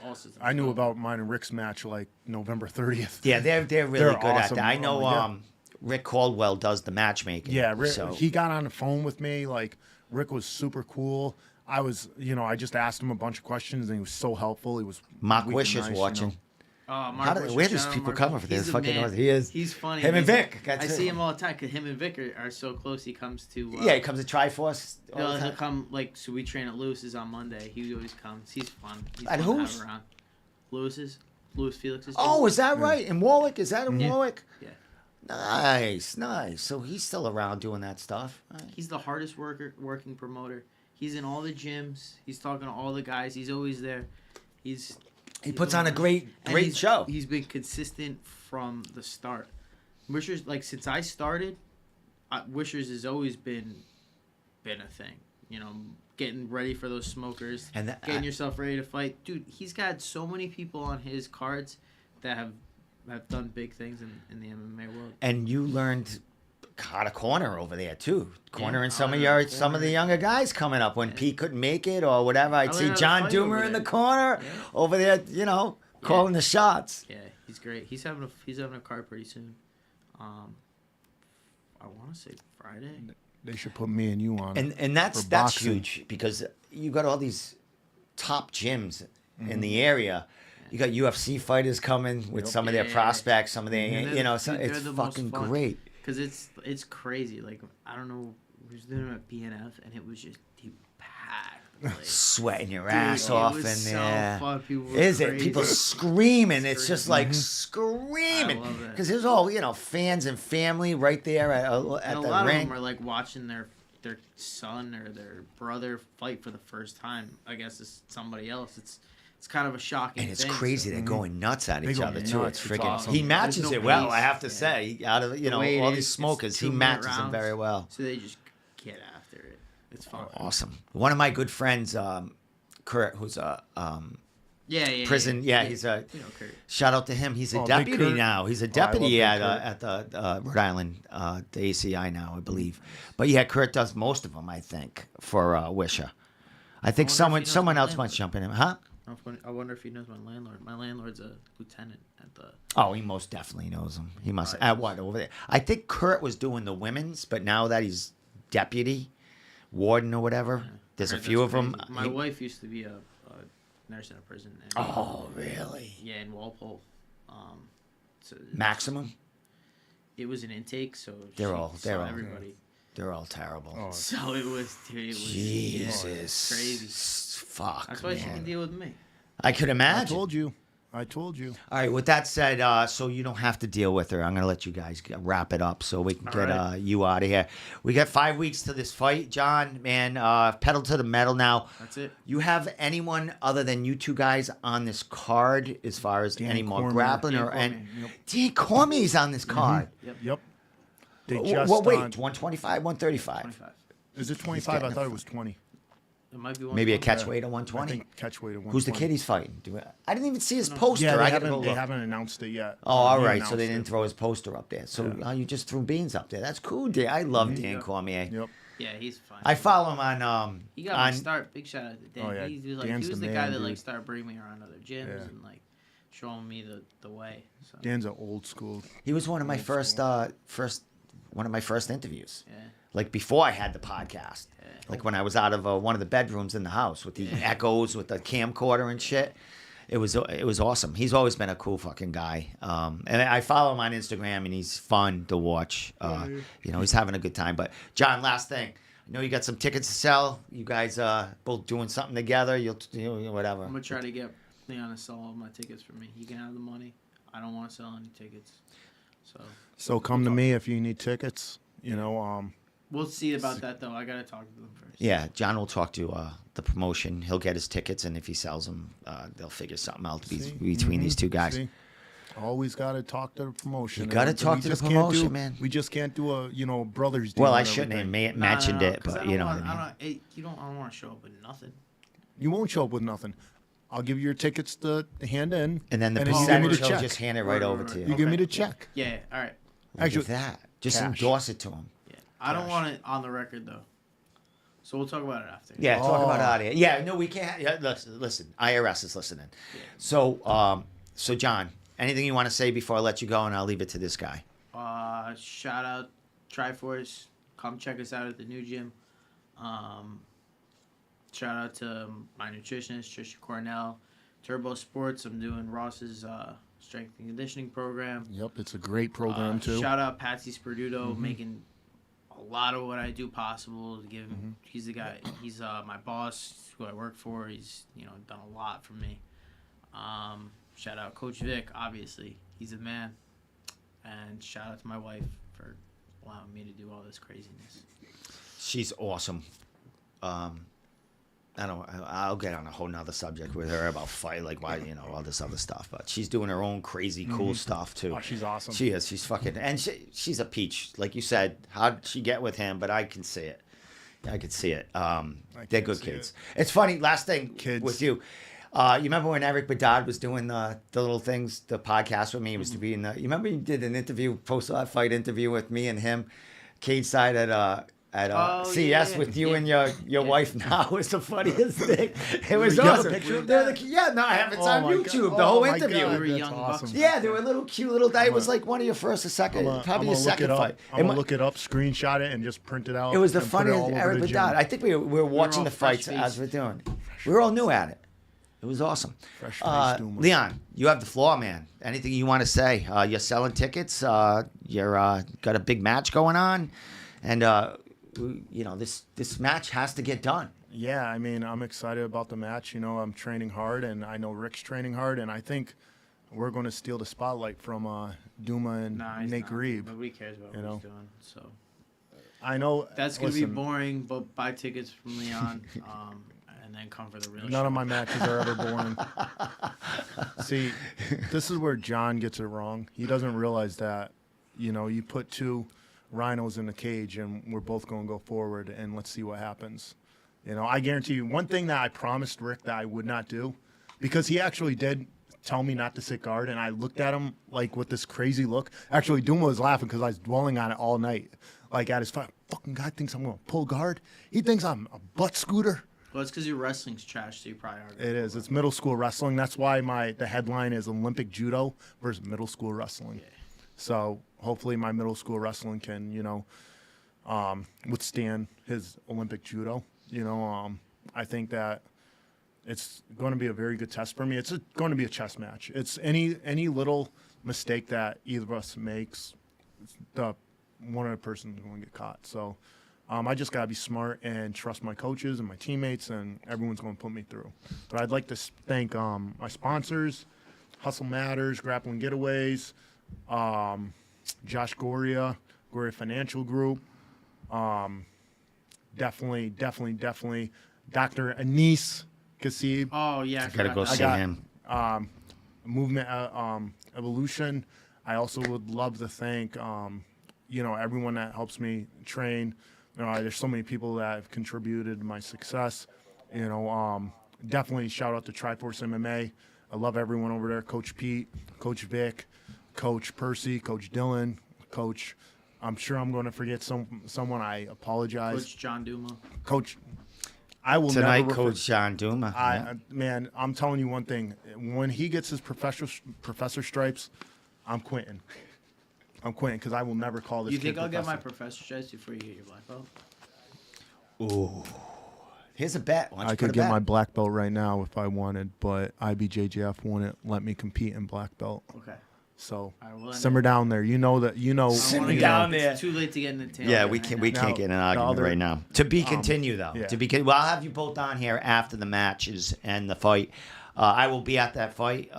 all systems I knew go. about mine and Rick's match like November 30th. Yeah, they're really They're good at awesome. that. I know Yeah. Rick Caldwell does the matchmaking. Yeah, Rick, so he got on the phone with me. Like, Rick was super cool. I was, I just asked him a bunch of questions, and he was so helpful. He was Mark weak and Wish is nice, watching. Mark Wisher, Where does shout out people Mark come Wisher. from? There's He's a fucking man. North. He is. He's funny. Him and Vic. I That's see it. him all the time because him and Vic are so close. He comes to. Yeah, he comes to Tri-Force. all the He'll time. come so we train at Lewis's on Monday. He always comes. He's fun. He's At fun to whose? have around. Lewis's. Louis Felix's. Oh, is that right? In Warwick? Is that in Yeah. Warwick? Yeah. Nice. So he's still around doing that stuff. Right. He's the hardest working promoter. He's in all the gyms. He's talking to all the guys. He's always there. He puts on a great And show. He's been consistent from the start. Wishers, like since I started, Wishers has always been a thing. Getting ready for those smokers, And that- getting yourself ready to fight. Dude, he's got so many people on his cards that have done big things in the MMA world. And you learned how to corner over there too. Cornering some of I some of the younger guys coming up when Pete couldn't make it or whatever. I'd I see learned how to John fight Doomer over in the there. corner Yeah. over there, calling the shots. Yeah, he's great. He's having a card pretty soon. I want to say Friday. They should put me and you on. And that's for that's boxing. huge because you got all these top gyms in the area. You got UFC fighters coming with some of their Yeah. prospects, some of their, They're so they're it's the most fucking fun. great. Because it's crazy. Like, I don't know, we was doing it at BNF, and it was just packed. Like, Sweating your dude, ass it off was in so there. fun. People were Is it? crazy. People screaming. It's It's just crazy. like I screaming. love it. Because there's all, fans and family right there at And the a lot ring. of them are like watching their son or their brother fight for the first time. I guess it's somebody else. It's kind of a shocking And it's thing, crazy. so- They're going nuts at They each go other, too. nuts. It's It's freaking. awesome. He There's matches no it well, pace. I have to Yeah. say. Out of, The way it all is, these it's smokers, he 2-minute matches them rounds. very well. So they just get after it. It's fun. Awesome. One of my good friends, Kurt, who's a Yeah. prison. Yeah, he's a. Kurt. Shout out to him. He's a Oh, Big deputy Kurt. now. He's a I love deputy Big at the Rhode Island, the ACI now, I believe. But yeah, Kurt does most of them, I think, for Wisher. I think wonder if he knows someone my else might landlord. jump in him, huh? I wonder if he knows my landlord. My landlord's a lieutenant at the. Oh, he most definitely knows him. He must. Right. At what over there? I think Kurt was doing the women's, but now that he's deputy, warden or whatever, there's a Heard few that's of them. crazy. My wife used to be a nurse in a prison. And, Oh, really? Yeah, in Walpole. So Maximum? it was an intake, so They're she all- saw they're all- everybody. They're all terrible. Oh, So it was, dude. It was Jesus. crazy. Fuck. That's why she can man. deal with me. I could I imagine. told you. I told you. All right. With that said, so you don't have to deal with her. I'm gonna let you guys wrap it up so we can All get right. you out of here. We got 5 weeks to this fight, John. Man, pedal to the metal now. That's it. You have anyone other than you two guys on this card as far as Dan any more Cormier. grappling Dan or and Cormier. Dan Cormier's on this card. Yep. They Well, just wait, on- 125, 135. 25. Is it 25? I getting thought it. it was 20. It might be Maybe a 120. catch weight of I 120. think catch weight of 120. Who's the kid he's fighting? I didn't even see his No. poster. Yeah, I they gotta go haven't, they look. haven't announced it yet. Oh, all He right. So they announced didn't it. throw his poster up there. So Yeah. you just threw beans up there. That's cool, Dan. I love Dan Yeah. Cormier. Yep. Yeah, he's fine. I follow him on He got on my start. Big shout out to Dan. Oh, yeah. He was like, Dan's he was the the man, guy that like dude. started bringing me around other gyms Yeah. and like showing me the way. So Dan's an old school. He was one of my Old first school. one of my first interviews. yeah, Like before I had the podcast. yeah. Like when I was out of one of the bedrooms in the house with the Yeah. echoes with the camcorder and shit. It was awesome. He's always been a cool fucking guy. And I follow him on Instagram and he's fun to watch. He's having a good time. But John, last thing. I know you got some tickets to sell. You guys both doing something together. You'll whatever. I'm gonna try to get Leon to sell all my tickets for me. He can have the money. I don't want to sell any tickets. So come to me if you need tickets. We'll see about that though. I gotta talk to them first. Yeah, John will talk to the promotion. He'll get his tickets, and if he sells them, they'll figure something out See? between these two guys. See? Always got to talk to the promotion. You gotta And talk we to the just can't promotion, do- man. We just can't do a brothers deal. Well, I and shouldn't have everything. mentioned it, 'cause but I you know don't what I mean. want, I don't want to show up with nothing. You won't show up with nothing. I'll give you your tickets to hand in. And then the you give me the percentage, he'll check. just hand it right over to You you. give me the check. Yeah, all right. Look Actually, at that. Just cash. endorse it to him. Yeah. I don't Cash. want it on the record, though. So we'll talk about it after. Yeah, talk about Oh. it out here. Yeah, no, we can't. Yeah, listen, IRS is listening. So, so John, anything you want to say before I let you go, and I'll leave it to this guy. Shout out Tri-Force. Come check us out at the new gym. Shout out to my nutritionist, Trisha Cornell. Turbo Sports. I'm doing Ross's strength and conditioning program. Yep, it's a great program too. Shout out Patsy Sperduto, making a lot of what I do possible. To give him, he's the guy. He's my boss, who I work for. He's done a lot for me. Shout out Coach Vic, obviously, he's a man. And shout out to my wife for allowing me to do all this craziness. She's awesome. I'll get on a whole nother subject with her about fight, like why, all this other stuff. But she's doing her own crazy, cool stuff too. Oh, she's awesome. She is. She's fucking, and she's a peach. Like you said, how'd she get with him? But I can see it. I could see it. They're can't good see kids. It's funny. Last thing Kids. with you. You remember when Eric Bedard was doing the little things, the podcast with me? He was to be in the. You remember he did an interview, post-fight interview with me and him, cage side at CES with you and your wife now. It was the funniest thing. It was You got a awesome. picture of They were that? no, I have it. It's Oh on my YouTube. God. The whole Oh my interview. God, We were that's young awesome. bucks. Yeah, they were little cute little. It was like one of your first or second, probably your second fight. I'm gonna look it up, screenshot it, and just print it out. It was the and put it all funniest over Eric the gym. Bedard. I think we were watching all the fights fresh-faced. as we're doing. We were all new at it. It was awesome. Fresh-faced Douma. Leon, you have the floor, man. Anything you want to say? You're selling tickets. You're got a big match going on, and this match has to get done. Yeah, I mean, I'm excited about the match. I'm training hard, and I know Rick's training hard, and I think we're going to steal the spotlight from Douma and Nah, he's Nate not. Garib. Nobody cares about what he's doing. So I know that's gonna be listen, boring. But buy tickets from Leon, and then come for the real. None show. of my matches are ever boring. See, this is where John gets it wrong. He doesn't realize that, you put two rhinos in the cage and we're both going to go forward and let's see what happens. I guarantee you one thing that I promised Rick that I would not do, because he actually did tell me not to sit guard, and I looked at him like with this crazy look. Actually, Douma was laughing because I was dwelling on it all night. Like at his fight, fucking guy thinks I'm going to pull guard. He thinks I'm a butt scooter. Well, it's because your wrestling's trash, so you probably are. It is. It's middle school wrestling. That's why the headline is Olympic Judo versus middle school wrestling. Yeah. So hopefully my middle school wrestling can, withstand his Olympic Judo. I think that it's going to be a very good test for me. It's going to be a chess match. It's any little mistake that either of us makes, one of the person's going to get caught. So I just got to be smart and trust my coaches and my teammates, and everyone's going to put me through. But I'd like to thank my sponsors, Hustle Matters, Grappling Getaways, Josh Goria Financial Group, definitely Dr. Anise Kassib, Oh yeah, I Gotta go forgot see that. him. Movement Evolution. I also would love to thank everyone that helps me train. There's so many people that have contributed to my success. Definitely shout out to Tri-Force MMA. I love everyone over there. Coach Pete, Coach Vic, Coach Percy, Coach Dylan, Coach. I'm sure I'm going to forget someone. I apologize. Coach John Douma. Coach, I will Tonight, never Coach John Douma. Man, I'm telling you one thing. When he gets his professor stripes, I'm quitting. Because I will never call this You kid think I'll get my professor. professor stripes before you get your black belt? Ooh. Here's a bet. Why don't you I put could a get bet? my black belt right now if I wanted, but IBJJF wouldn't let me compete in black belt. Okay. So All right, well, then- simmer down there. You know that. I don't Simmer wanna get- down there. It's too late to get in the tail. Yeah, end we right can't. now. We can't Now, get in an the argument other- right now. To be continue though. yeah. To be. Well, I'll have you both on here after the matches and the fight. I will be at that fight.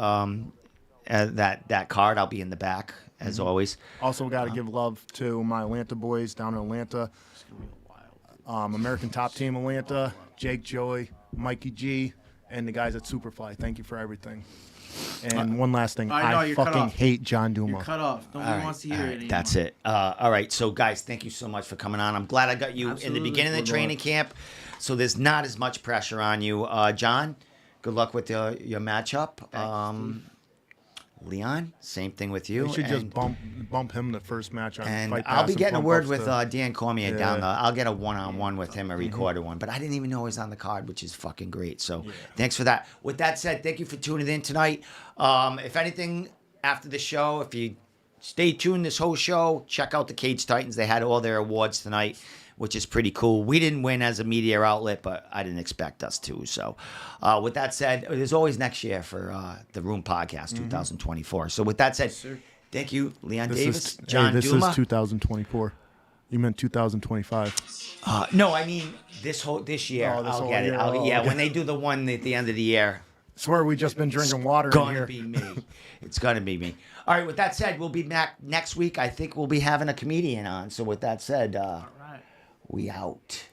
That card. I'll be in the back as always. Also got to give love to my Atlanta boys down in Atlanta. It's gonna be a wild. American Top Team Atlanta, Jake Joey, Mikey G, and the guys at Superfly. Thank you for everything. And one last thing, I know, I you're cut fucking off. hate John You're Douma. cut off. Nobody All right, wants to hear all it right, anymore. that's it. All right, so guys, thank you so much for coming on. I'm glad I got you in the Absolutely. beginning of the Good training luck. camp, so there's not as much pressure on you. John, Good luck with your matchup. Leon, same thing with you. They should just and, bump him the first match on and Fight I'll Pass be and getting a bump word ups with to- Dan Cormier down Yeah. the. I'll get a one-on-one with him, a recorded one. But I didn't even know he was on the card, which is fucking great. So thanks for that. With that said, thank you for tuning in tonight. If anything after the show, if you stay tuned this whole show, check out the Cage Titans. They had all their awards tonight, which is pretty cool. We didn't win as a media outlet, but I didn't expect us to. So with that said, there's always next year for the Room Podcast 2024. So with that said, thank you, Leon Davis, John this Douma. is 2024. You meant 2025. No, I mean this year. Oh, this I'll whole get it. year. Oh, Yeah, okay. when they do the one at the end of the year, Swear we just been drinking water in gonna here. be me. It's gonna be me. All right. With that said, we'll be back next week. I think we'll be having a comedian on. So with that said, All right. we out.